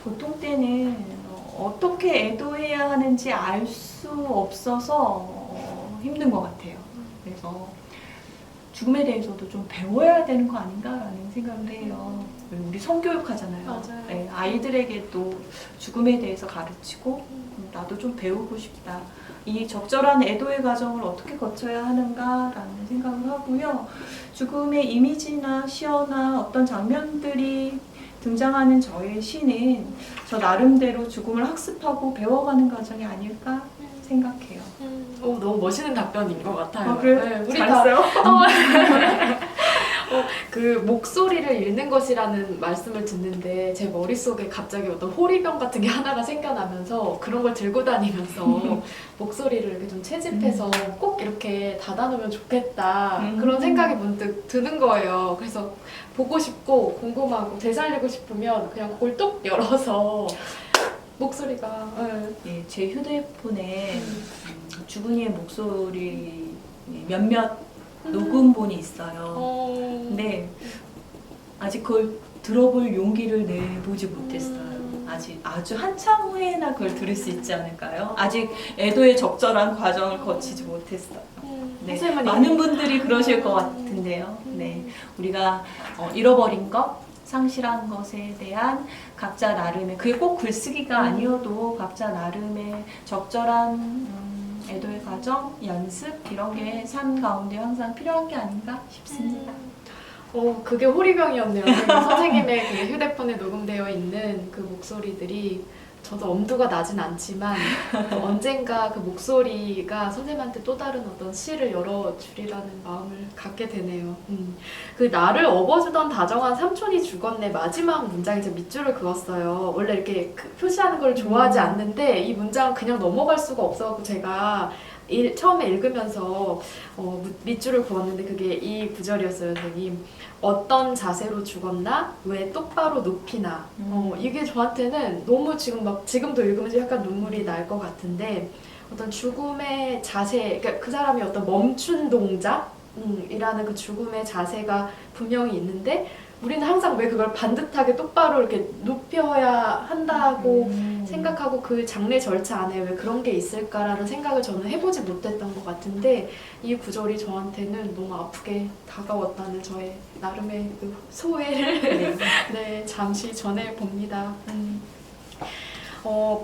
보통 때는 어떻게 애도해야 하는지 알 수 없어서 힘든 것 같아요. 그래서 죽음에 대해서도 좀 배워야 되는 거 아닌가라는 생각을 해요. 우리 성교육 하잖아요.
맞아요.
네, 아이들에게도 죽음에 대해서 가르치고 나도 좀 배우고 싶다. 이 적절한 애도의 과정을 어떻게 거쳐야 하는가라는 생각을 하고요. 죽음의 이미지나 시어나 어떤 장면들이 등장하는 저의 시는 저 나름대로 죽음을 학습하고 배워가는 과정이 아닐까 생각해요.
너무 멋있는 답변인 것 같아요.
그래요?
네, 우리 다
잘했어요?
그 목소리를 잃는 것이라는 말씀을 듣는데 제 머릿속에 갑자기 어떤 호리병 같은 게 하나가 생겨나면서 그런 걸 들고 다니면서 목소리를 이렇게 좀 채집해서 꼭 이렇게 닫아놓으면 좋겠다 그런 생각이 문득 드는 거예요. 그래서 보고 싶고 궁금하고 되살리고 싶으면 그냥 그걸 뚝 열어서 목소리가
예, 제 휴대폰에 주근이의 목소리 몇몇 녹음본이 있어요. 근데 아직 그걸 들어볼 용기를 내보지 못했어요. 아직 아주 한참 후에나 그걸 들을 수 있지 않을까요? 아직 애도의 적절한 과정을 거치지 못했어요. 네,
선생님은
많은 분들이 그러실 것 같은데요. 네, 우리가 잃어버린 것, 상실한 것에 대한 각자 나름의, 그게 꼭 글쓰기가 아니어도 각자 나름의 적절한 애도의 과정, 연습 이런 게 삶 가운데 항상 필요한 게 아닌가 싶습니다.
그게 호리병이었네요. 선생님의 그 휴대폰에 녹음되어 있는 그 목소리들이 저도 엄두가 나진 않지만 언젠가 그 목소리가 선생님한테 또 다른 어떤 시를 열어주리라는 마음을 갖게 되네요. 그 나를 업어주던 다정한 삼촌이 죽었네 마지막 문장에 제 밑줄을 그었어요. 원래 이렇게 표시하는 걸 좋아하지 않는데 이 문장은 그냥 넘어갈 수가 없어서 제가 처음에 읽으면서 밑줄을 그었는데 그게 이 구절이었어요, 선생님. 어떤 자세로 죽었나? 왜 똑바로 눕히나? 이게 저한테는 너무 지금도 읽으면서 약간 눈물이 날 것 같은데 어떤 죽음의 자세, 그러니까 그 사람이 어떤 멈춘 동작? 이라는 그 죽음의 자세가 분명히 있는데 우리는 항상 왜 그걸 반듯하게 똑바로 이렇게 눕혀야 한다고 생각하고 그 장례 절차 안에 왜 그런 게 있을까라는 생각을 저는 해보지 못했던 것 같은데 이 구절이 저한테는 너무 아프게 다가왔다는 저의 나름의 그 소회를 네, 잠시 전해봅니다.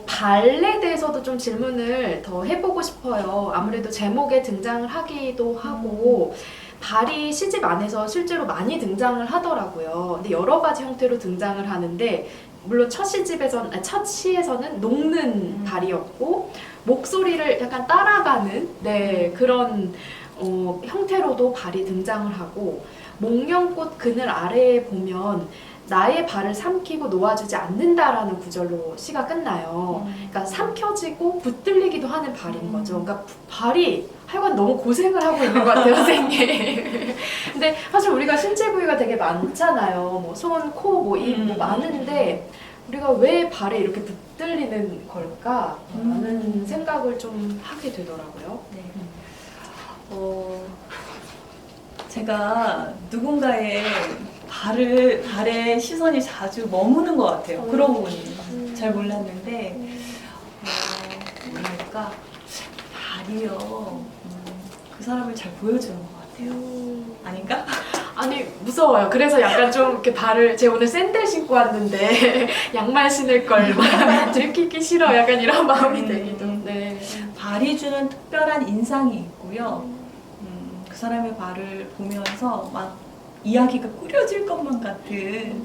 발에 대해서도 좀 질문을 더 해보고 싶어요. 아무래도 제목에 등장을 하기도 하고 발이 시집 안에서 실제로 많이 등장을 하더라고요. 근데 여러 가지 형태로 등장을 하는데 물론 첫 시에서는 녹는 발이었고 목소리를 약간 따라가는 그런 형태로도 발이 등장을 하고 목련꽃 그늘 아래에 보면 나의 발을 삼키고 놓아주지 않는다라는 구절로 시가 끝나요. 그러니까 삼켜지고 붙들리기도 하는 발인 거죠. 그러니까 발이 하여간 너무 고생을 하고 있는 것 같아요, 선생님. 근데 사실 우리가 신체 부위가 되게 많잖아요. 뭐 손, 코, 뭐 입, 뭐 많은데 우리가 왜 발에 이렇게 붙들리는 걸까? 라는 생각을 좀 하게 되더라고요.
네. 제가 누군가의 발에 시선이 자주 머무는 것 같아요. 그러고 보니 잘 몰랐는데 뭐랄까 발이요 그 사람을 잘 보여주는 것 같아요. 아닌가?
아니 무서워요. 그래서 약간 좀 이렇게 발을 제가 오늘 샌들 신고 왔는데 양말 신을 걸 들키기 싫어. 약간 이런 마음이 들기도. 네.
발이 주는 특별한 인상이 있고요. 그 사람의 발을 보면서 막 이야기가 꾸려질 것만 같은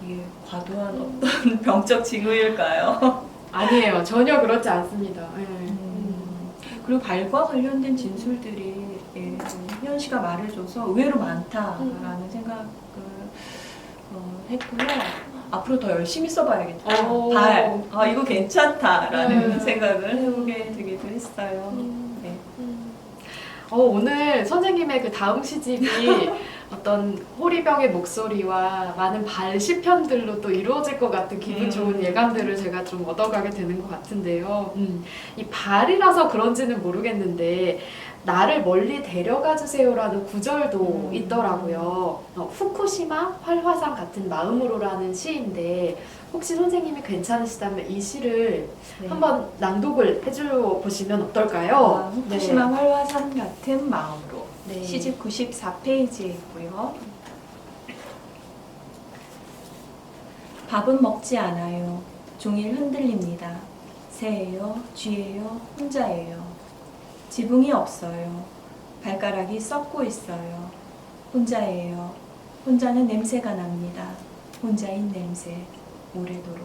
이게 과도한 어떤 병적 징후일까요?
아니에요. 전혀 그렇지 않습니다. 네.
그리고 발과 관련된 진술들이 희연 씨가 말해줘서 의외로 많다라는 생각을 했고요. 앞으로 더 열심히 써봐야겠다. 발, 이거 괜찮다라는 생각을 해보게 되기도 했어요. 네.
오늘 선생님의 그 다음 시집이 어떤 호리병의 목소리와 많은 발 시편들로 또 이루어질 것 같은 기분 좋은 예감들을 제가 좀 얻어가게 되는 것 같은데요. 이 발이라서 그런지는 모르겠는데 나를 멀리 데려가 주세요라는 구절도 있더라고요. 후쿠시마 활화산 같은 마음으로라는 시인데 혹시 선생님이 괜찮으시다면 이 시를
네.
한번 낭독을 해줘 보시면 어떨까요?
후쿠시마 활화산 같은 마음으로
네.
시집 94페이지에 있고요. 밥은 먹지 않아요. 종일 흔들립니다. 새예요, 쥐예요, 혼자예요. 지붕이 없어요. 발가락이 썩고 있어요. 혼자예요. 혼자는 냄새가 납니다. 혼자인 냄새, 오래도록.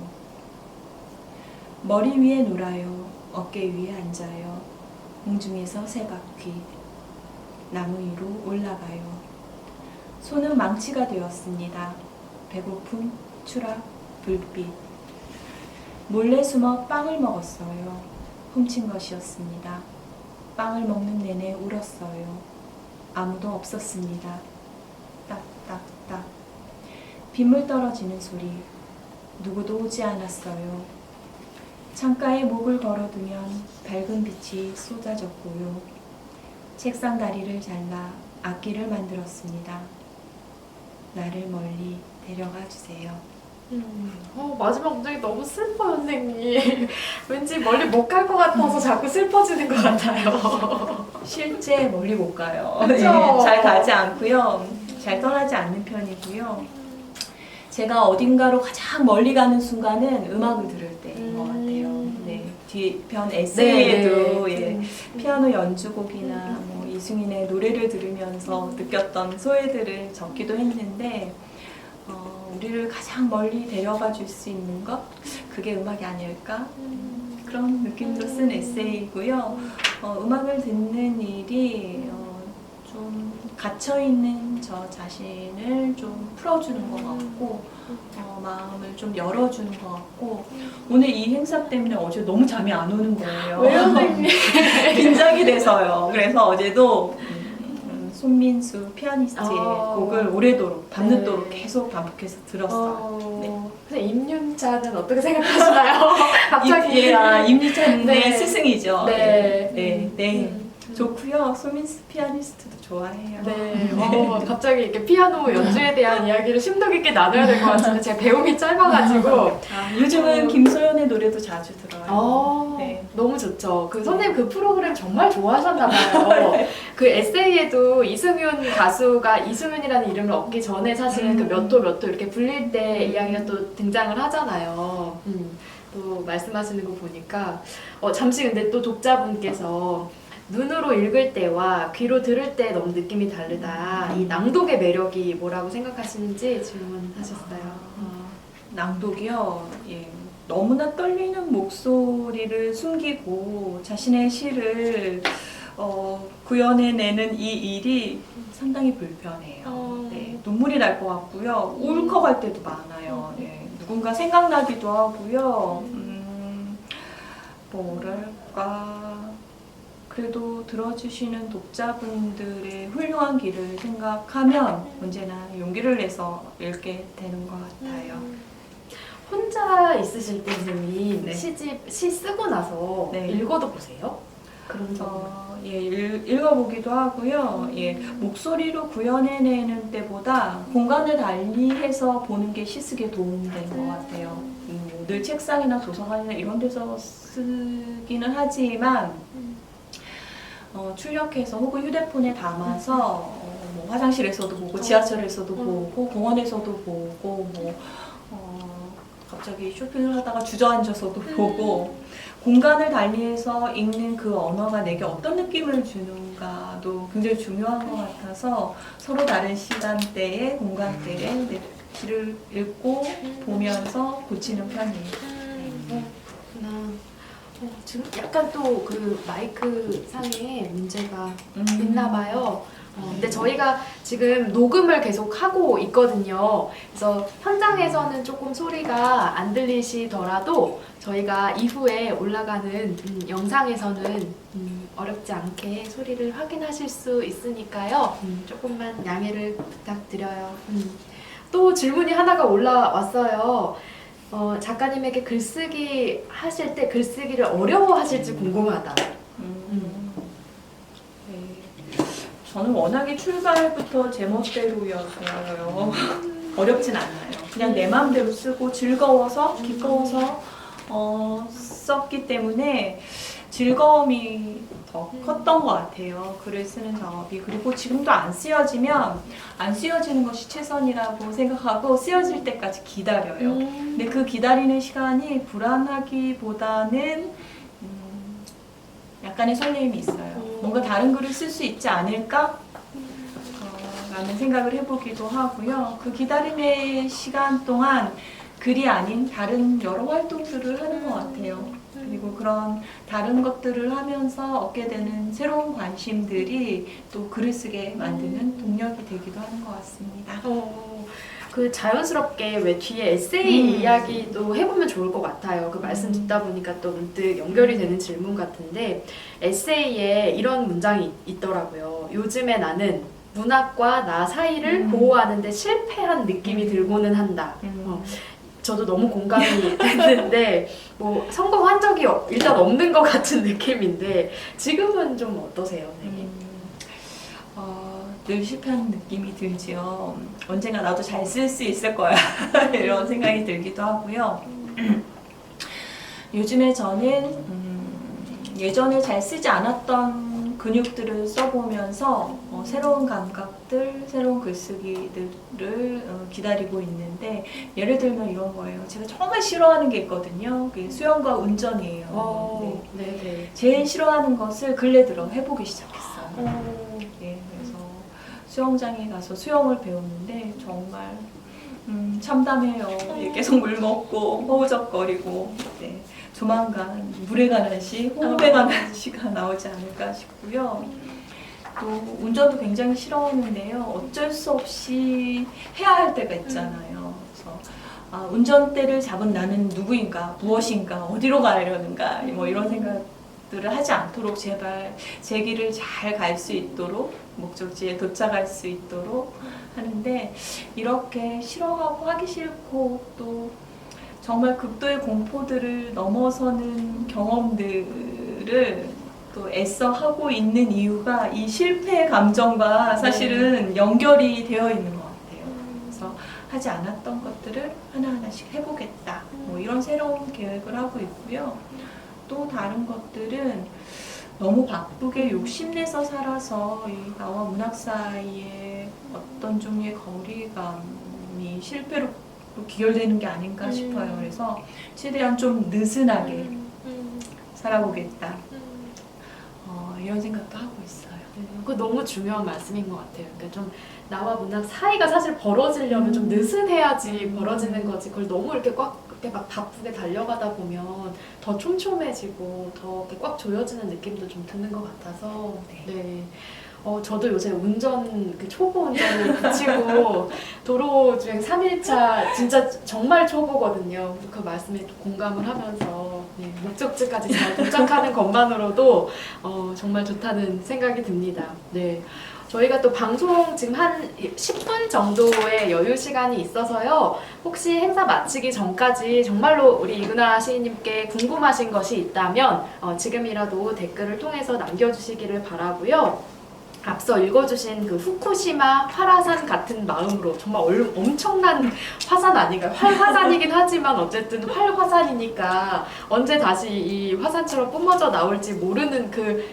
머리 위에 놀아요. 어깨 위에 앉아요. 공중에서 세 바퀴. 나무 위로 올라가요. 손은 망치가 되었습니다. 배고픔, 추락, 불빛. 몰래 숨어 빵을 먹었어요. 훔친 것이었습니다. 빵을 먹는 내내 울었어요. 아무도 없었습니다. 딱딱딱. 빗물 떨어지는 소리. 누구도 오지 않았어요. 창가에 목을 걸어두면 밝은 빛이 쏟아졌고요. 책상 다리를 잘라 악기를 만들었습니다. 나를 멀리 데려가 주세요.
마지막 문장이 너무 슬퍼요, 선생님. 왠지 멀리 못 갈 것 같아서 자꾸 슬퍼지는 것 같아요.
실제 멀리 못 가요.
그쵸?
네, 잘 가지 않고요. 잘 떠나지 않는 편이고요. 제가 어딘가로 가장 멀리 가는 순간은 음악을 들을 때인 것 같아요. 네, 뒤편 에세이에도 예, 피아노 연주곡이나 뭐 이승인의 노래를 들으면서 느꼈던 소외들을 적기도 했는데 우리를 가장 멀리 데려가 줄 수 있는 것 그게 음악이 아닐까 그런 느낌으로 쓴 에세이고요. 음악을 듣는 일이 좀 갇혀있는 저 자신을 좀 풀어주는 것 같고 마음을 좀 열어주는 것 같고 오늘 이 행사 때문에 어제 너무 잠이 안 오는 거예요.
왜요, 선생님?
긴장이 돼서요. 그래서 어제도 손민수 피아니스트의 곡을 오래도록 밤늦도록 계속 반복해서 들었어요. 네.
근데 임윤자는 어떻게 생각하시나요? 갑자기
임유찬의
네.
스승이죠.
네.
네. 좋고요. 손민수 피아니스트도 좋아해요.
네, 갑자기 이렇게 피아노 연주에 대한 이야기를 심도 깊게 나눠야 될 것 같은데 제가 배움이 짧아가지고
요즘은 김소연의 노래도 자주 들어요. 네.
너무 좋죠. 그 선생님 그 프로그램 정말 좋아하셨나봐요. 그 에세이에도 이승윤 가수가 이승윤이라는 이름을 얻기 전에 사실은 그 몇 도 이렇게 불릴 때 이야기가 또 등장을 하잖아요. 또 말씀하시는 거 보니까 잠시 근데 또 독자분께서 눈으로 읽을 때와 귀로 들을 때 너무 느낌이 다르다. 이 낭독의 매력이 뭐라고 생각하시는지 질문하셨어요.
낭독이요. 예. 너무나 떨리는 목소리를 숨기고 자신의 시를 구현해내는 이 일이 상당히 불편해요. 네, 눈물이 날 것 같고요. 울컥할 때도 많아요. 예, 누군가 생각나기도 하고요. 뭐랄까. 그래도 들어주시는 독자분들의 훌륭한 길을 생각하면 언제나 용기를 내서 읽게 되는 것 같아요.
혼자 있으실 때 선생님
네.
시 쓰고 나서
네.
읽어도 보세요? 그런 적
예, 읽어보기도 하고요. 예, 목소리로 구현해내는 때보다 공간을 달리해서 보는 게 시쓰기에 도움되는 것 같아요. 늘 책상이나 도서관이나 이런 데서 쓰기는 하지만 출력해서 혹은 휴대폰에 담아서 뭐 화장실에서도 보고 지하철에서도 보고 공원에서도 보고 뭐 갑자기 쇼핑을 하다가 주저앉아서도 보고 공간을 달리해서 읽는 그 언어가 내게 어떤 느낌을 주는가도 굉장히 중요한 것 같아서 서로 다른 시간대에 공간대에 내 시를 읽고 보면서 고치는 편이에요.
그렇구나. 지금 약간 또 그 마이크 상에 문제가 있나 봐요. 근데 저희가 지금 녹음을 계속 하고 있거든요. 그래서 현장에서는 조금 소리가 안 들리시더라도 저희가 이후에 올라가는 영상에서는 어렵지 않게 소리를 확인하실 수 있으니까요. 조금만 양해를 부탁드려요. 또 질문이 하나가 올라왔어요. 작가님에게 글쓰기 하실 때 글쓰기를 어려워하실지 궁금하다.
네. 저는 워낙에 출발부터 제 멋대로여서요. 어렵진 않아요. 그냥 내 마음대로 쓰고 즐거워서 기꺼워서 썼기 때문에 즐거움이 더 컸던 것 같아요. 글을 쓰는 작업이. 그리고 지금도 안 쓰여지면 안 쓰여지는 것이 최선이라고 생각하고 쓰여질 때까지 기다려요. 근데 그 기다리는 시간이 불안하기보다는 약간의 설렘이 있어요. 뭔가 다른 글을 쓸 수 있지 않을까? 라는 생각을 해보기도 하고요. 그 기다림의 시간 동안 글이 아닌 다른 여러 활동들을 하는 것 같아요. 그리고 그런 다른 것들을 하면서 얻게 되는 새로운 관심들이 또 글을 쓰게 만드는 동력이 되기도 하는 것 같습니다.
그 자연스럽게 왜 뒤에 에세이 이야기도 해보면 좋을 것 같아요. 그 말씀 듣다 보니까 또 문득 연결이 되는 질문 같은데 에세이에 이런 문장이 있더라고요. 요즘에 나는 문학과 나 사이를 보호하는데 실패한 느낌이 들고는 한다. 저도 너무 공감이 됐는데 뭐 성공한 적이 일단 없는 것 같은 느낌인데 지금은 좀 어떠세요? 네.
늘 실패하는 느낌이 들지요. 언젠가 나도 잘 쓸 수 있을 거야 이런 생각이 들기도 하고요. 요즘에 저는 예전에 잘 쓰지 않았던 근육들을 써보면서 새로운 감각들, 새로운 글쓰기들을 기다리고 있는데 예를 들면 이런 거예요. 제가 정말 싫어하는 게 있거든요. 그게 수영과 운전이에요.
네.
제일 싫어하는 것을 근래 들어 해보기 시작했어요. 네, 그래서 수영장에 가서 수영을 배웠는데 정말 참담해요. 계속 물 먹고 허우적거리고 네. 조만간 물에 가는 시, 호흡에 가는 시가 나오지 않을까 싶고요. 또 운전도 굉장히 싫어하는데요. 어쩔 수 없이 해야 할 때가 있잖아요. 그래서 운전대를 잡은 나는 누구인가, 무엇인가, 어디로 가려는가 뭐 이런 생각들을 하지 않도록 제발 제 길을 잘 갈 수 있도록 목적지에 도착할 수 있도록 하는데 이렇게 싫어하고 하기 싫고 또 정말 극도의 공포들을 넘어서는 경험들을 또 애써 하고 있는 이유가 이 실패의 감정과 사실은 연결이 되어 있는 것 같아요. 그래서 하지 않았던 것들을 하나하나씩 해보겠다. 뭐 이런 새로운 계획을 하고 있고요. 또 다른 것들은 너무 바쁘게 욕심내서 살아서 이 나와 문학 사이에 어떤 종류의 거리감이 실패로 기결되는 게 아닌가 싶어요. 그래서 최대한 좀 느슨하게 살아보겠다. 이런 생각도 하고 있어요.
그거 너무 중요한 말씀인 것 같아요. 그러니까 좀 나와 문학 사이가 사실 벌어지려면 좀 느슨해야지 벌어지는 거지. 그걸 너무 이렇게 이렇게 막 바쁘게 달려가다 보면 더 촘촘해지고 더 이렇게 꽉 조여지는 느낌도 좀 드는 것 같아서. 네. 저도 요새 그 초보 운전을 붙이고 도로 주행 3일차 진짜 정말 초보거든요. 그 말씀에 공감을 하면서 목적지까지 잘 도착하는 것만으로도 정말 좋다는 생각이 듭니다. 네. 저희가 또 방송 지금 한 10분 정도의 여유 시간이 있어서요. 혹시 행사 마치기 전까지 정말로 우리 이근아 시인님께 궁금하신 것이 있다면 지금이라도 댓글을 통해서 남겨주시기를 바라고요. 앞서 읽어주신 그 후쿠시마 활화산 같은 마음으로 정말 엄청난 화산 아닌가요? 활화산이긴 하지만 어쨌든 활화산이니까 언제 다시 이 화산처럼 뿜어져 나올지 모르는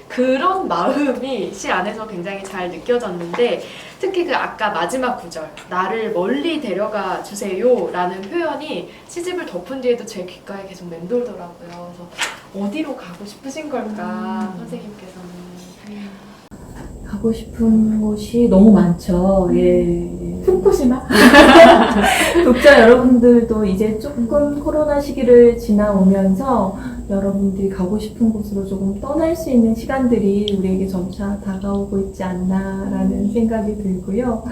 그런 마음이 시 안에서 굉장히 잘 느껴졌는데 특히 그 아까 마지막 구절 나를 멀리 데려가 주세요 라는 표현이 시집을 덮은 뒤에도 제 귓가에 계속 맴돌더라고요. 그래서 어디로 가고 싶으신 걸까 선생님께서는.
가고 싶은 곳이 너무 많죠. 예.
후쿠시마?
독자 여러분들도 이제 조금 코로나 시기를 지나오면서 여러분들이 가고 싶은 곳으로 조금 떠날 수 있는 시간들이 우리에게 점차 다가오고 있지 않나라는 생각이 들고요.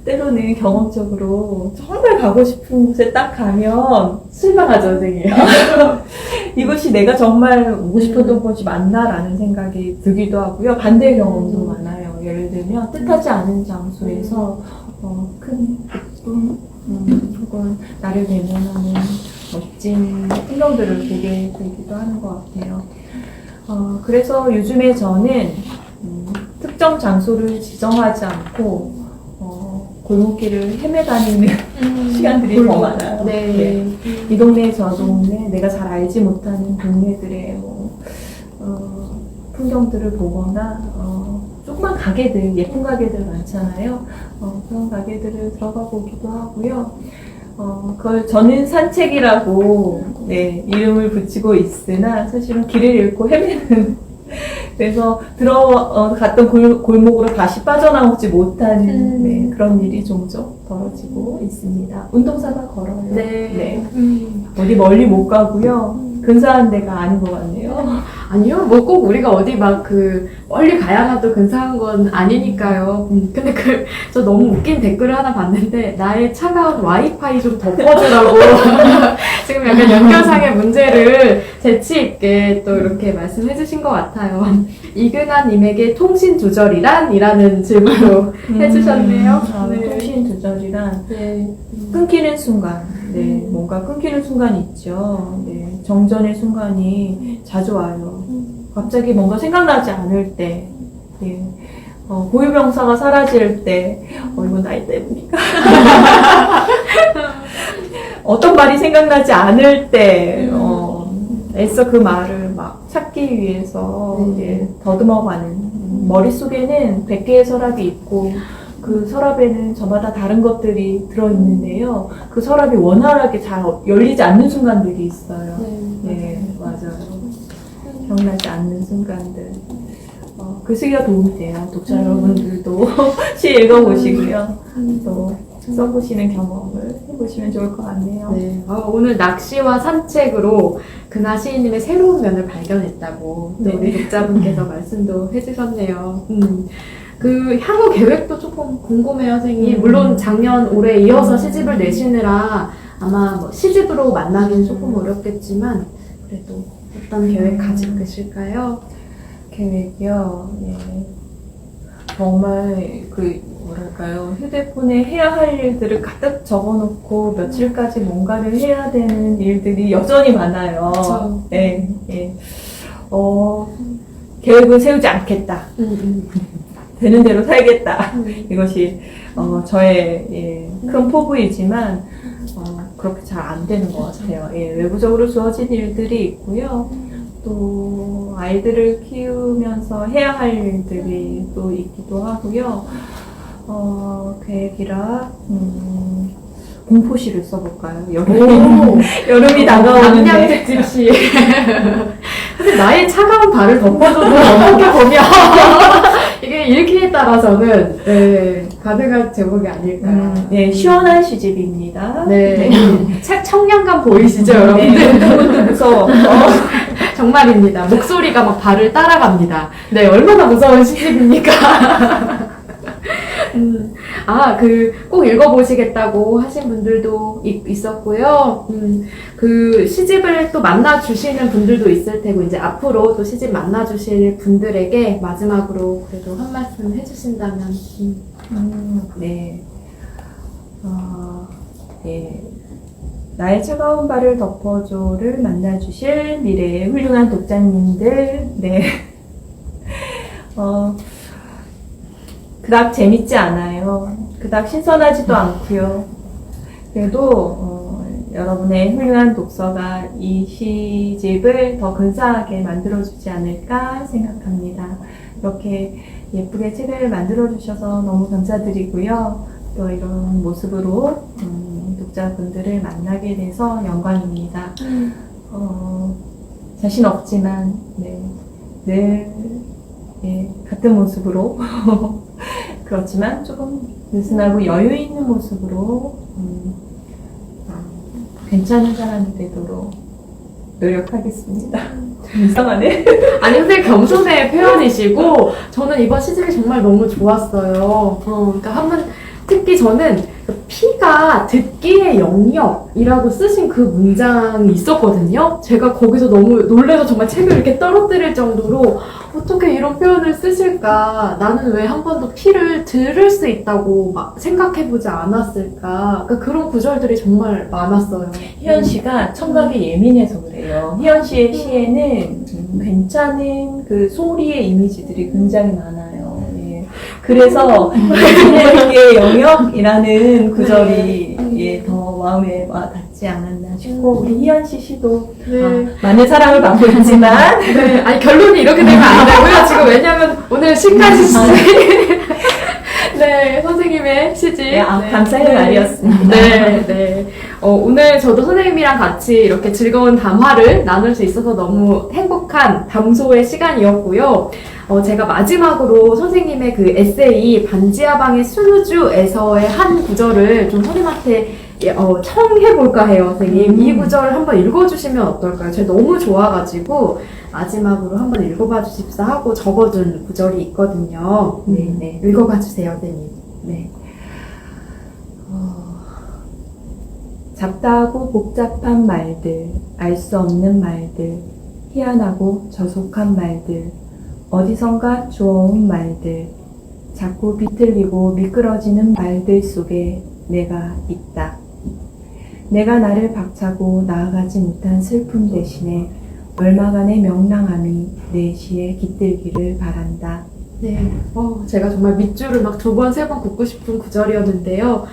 때로는 경험적으로 정말 가고 싶은 곳에 딱 가면 실망하죠, 선생님. 이것이 내가 정말 오고 싶었던 곳이 맞나라는 생각이 들기도 하고요. 반대의 경험도 많아요. 예를 들면 뜻하지 않은 장소에서 큰 기쁨 혹은 나를 외면하는 멋진 풍경들을 보게 되기도 하는 것 같아요. 그래서 요즘에 저는 특정 장소를 지정하지 않고 골목길을 헤매다니는 시간들이 더 많아요.
네.
이 동네 저 동네 내가 잘 알지 못하는 동네들의 풍경들을 보거나 조그만 가게들 예쁜 가게들 많잖아요. 그런 가게들을 들어가 보기도 하고요. 그걸 저는 산책이라고 이름을 붙이고 있으나 사실은 길을 잃고 헤매는 그래서 갔던 골목으로 다시 빠져나오지 못하는 그런 일이 종종 벌어지고 있습니다. 운동삼아 걸어요.
네.
어디 멀리 못 가고요. 근사한 데가 아닌 것 같네요.
아니요, 뭐 꼭 우리가 어디 막 멀리 가야라도 근사한 건 아니니까요. 근데 저 너무 웃긴 댓글을 하나 봤는데, 나의 차가운 와이파이 좀 덮어주라고. 지금 약간 연결상의 문제를 재치있게 또 이렇게 말씀해주신 것 같아요. 이근아님에게 통신 조절이란? 이라는 질문도 해주셨네요. 네.
통신 조절이란
네.
끊기는 순간, 뭔가 끊기는 순간이 있죠. 정전의 순간이 자주 와요. 갑자기 뭔가 생각나지 않을 때, 고유명사가 사라질 때, 이건 나이 때문이니까. 어떤 말이 생각나지 않을 때, 애써 그 말을 막 찾기 위해서 더듬어가는, 머릿속에는 100개의 서랍이 있고, 그 서랍에는 저마다 다른 것들이 들어있는데요. 그 서랍이 원활하게 잘 열리지 않는 순간들이 있어요. 네, 맞아요. 기억나지 않는 순간들. 글쓰기가 도움이 돼요. 독자 여러분들도 시 읽어보시고요. 또 써보시는 경험을 해보시면 좋을 것 같네요.
네. 오늘 낚시와 산책으로 근하 시인님의 새로운 면을 발견했다고 또 우리 독자분께서 말씀도 해주셨네요. 그 향후 계획도 조금 궁금해요, 선생님. 물론 작년, 올해 이어서 시집을 내시느라 아마 뭐 시집으로 만나기는 조금 어렵겠지만 그래도 어떤 계획 가지고 계실까요?
계획이요. 정말 뭐랄까요, 휴대폰에 해야 할 일들을 가득 적어놓고 며칠까지 뭔가를 해야 되는 일들이 여전히 많아요.
그쵸.
계획을 세우지 않겠다. 되는 대로 살겠다. 이것이 저의 큰 포부이지만 그렇게 잘 안 되는 것 같아요. 외부적으로 주어진 일들이 있고요. 또 아이들을 키우면서 해야 할 일들이 또 있기도 하고요. 계획이라 공포시를 써볼까요? 여름이 다가오는데
남양특집시. 근데 나의 차가운 발을 덮어줘도 어떻게 보면 이게 읽기에 따라서는 가능한 제목이 아닐까.
시원한 시집입니다.
책 청량감 보이시죠, 여러분들?
그것도 무서워.
정말입니다. 목소리가 막 발을 따라갑니다. 얼마나 무서운 시집입니까? 꼭 읽어보시겠다고 하신 분들도 있었고요. 그 시집을 또 만나주시는 분들도 있을 테고, 이제 앞으로 또 시집 만나주실 분들에게 마지막으로 그래도 한 말씀 해주신다면.
나의 차가운 발을 덮어줘를 만나주실 미래의 훌륭한 독자님들, 그닥 재밌지 않아요. 그닥 신선하지도 않고요. 그래도 여러분의 훌륭한 독서가 이 시집을 더 근사하게 만들어주지 않을까 생각합니다. 이렇게 예쁘게 책을 만들어주셔서 너무 감사드리고요. 또 이런 모습으로 독자분들을 만나게 돼서 영광입니다. 자신 없지만 늘 같은 모습으로 그렇지만 조금 느슨하고 여유 있는 모습으로 괜찮은 사람이 되도록 노력하겠습니다. 이상하네.
아니, 근데 겸손의 표현이시고, 저는 이번 시집이 정말 너무 좋았어요. 그러니까 한번 특히 저는 피가 듣기의 영역이라고 쓰신 그 문장이 있었거든요. 제가 거기서 너무 놀라서 정말 책을 이렇게 떨어뜨릴 정도로 어떻게 이런 표현을 쓰실까? 나는 왜 한 번도 피를 들을 수 있다고 막 생각해보지 않았을까? 그러니까 그런 구절들이 정말 많았어요.
희연 씨가 청각이 예민해서 그래요. 희연 씨의 시에는 괜찮은 그 소리의 이미지들이 굉장히 많아요. 예. 그래서 듣기의 영역이라는 구절이 예, 더 마음에 와 닿지 않았나 싶고 우리 희연 씨 시도 많은 사랑을 받고 있지만
네, 아니 결론이 이렇게 되면 안 되고요. 지금 왜냐면 오늘 시까지 네, 선생님의 시집.
네, 감사의 날이었습니다.
네, 네. 오늘 저도 선생님이랑 같이 이렇게 즐거운 담화를 나눌 수 있어서 너무 행복한 담소의 시간이었고요. 제가 마지막으로 선생님의 그 에세이 반지하방의 순우주에서의 한 구절을 좀 선생님한테 청해볼까 해요, 선생님. 이 구절을 한번 읽어주시면 어떨까요? 제가 너무 좋아가지고 마지막으로 한번 읽어봐 주십사 하고 적어둔 구절이 있거든요. 네, 네. 읽어봐 주세요, 선생님. 네.
잡다하고 복잡한 말들, 알 수 없는 말들, 희한하고 저속한 말들, 어디선가 주워온 말들, 자꾸 비틀리고 미끄러지는 말들 속에 내가 있다. 내가 나를 박차고 나아가지 못한 슬픔 대신에 얼마간의 명랑함이 내 시에 깃들기를 바란다.
네. 제가 정말 밑줄을 막 2번, 3번 긋고 싶은 구절이었는데요.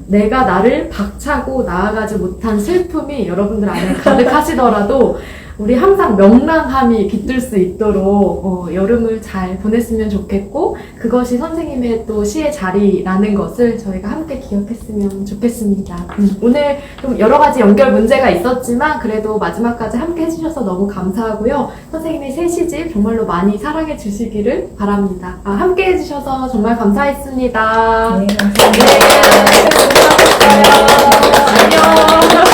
내가 나를 박차고 나아가지 못한 슬픔이 여러분들 안에 가득하시더라도 우리 항상 명랑함이 깃들 수 있도록 여름을 잘 보냈으면 좋겠고 그것이 선생님의 또 시의 자리라는 것을 저희가 함께 기억했으면 좋겠습니다. 오늘 좀 여러 가지 연결 문제가 있었지만 그래도 마지막까지 함께 해주셔서 너무 감사하고요. 선생님의 새 시집 정말로 많이 사랑해 주시기를 바랍니다. 함께 해주셔서 정말 감사했습니다.
네, 감사합니다.
네, 감사합니다. 안녕.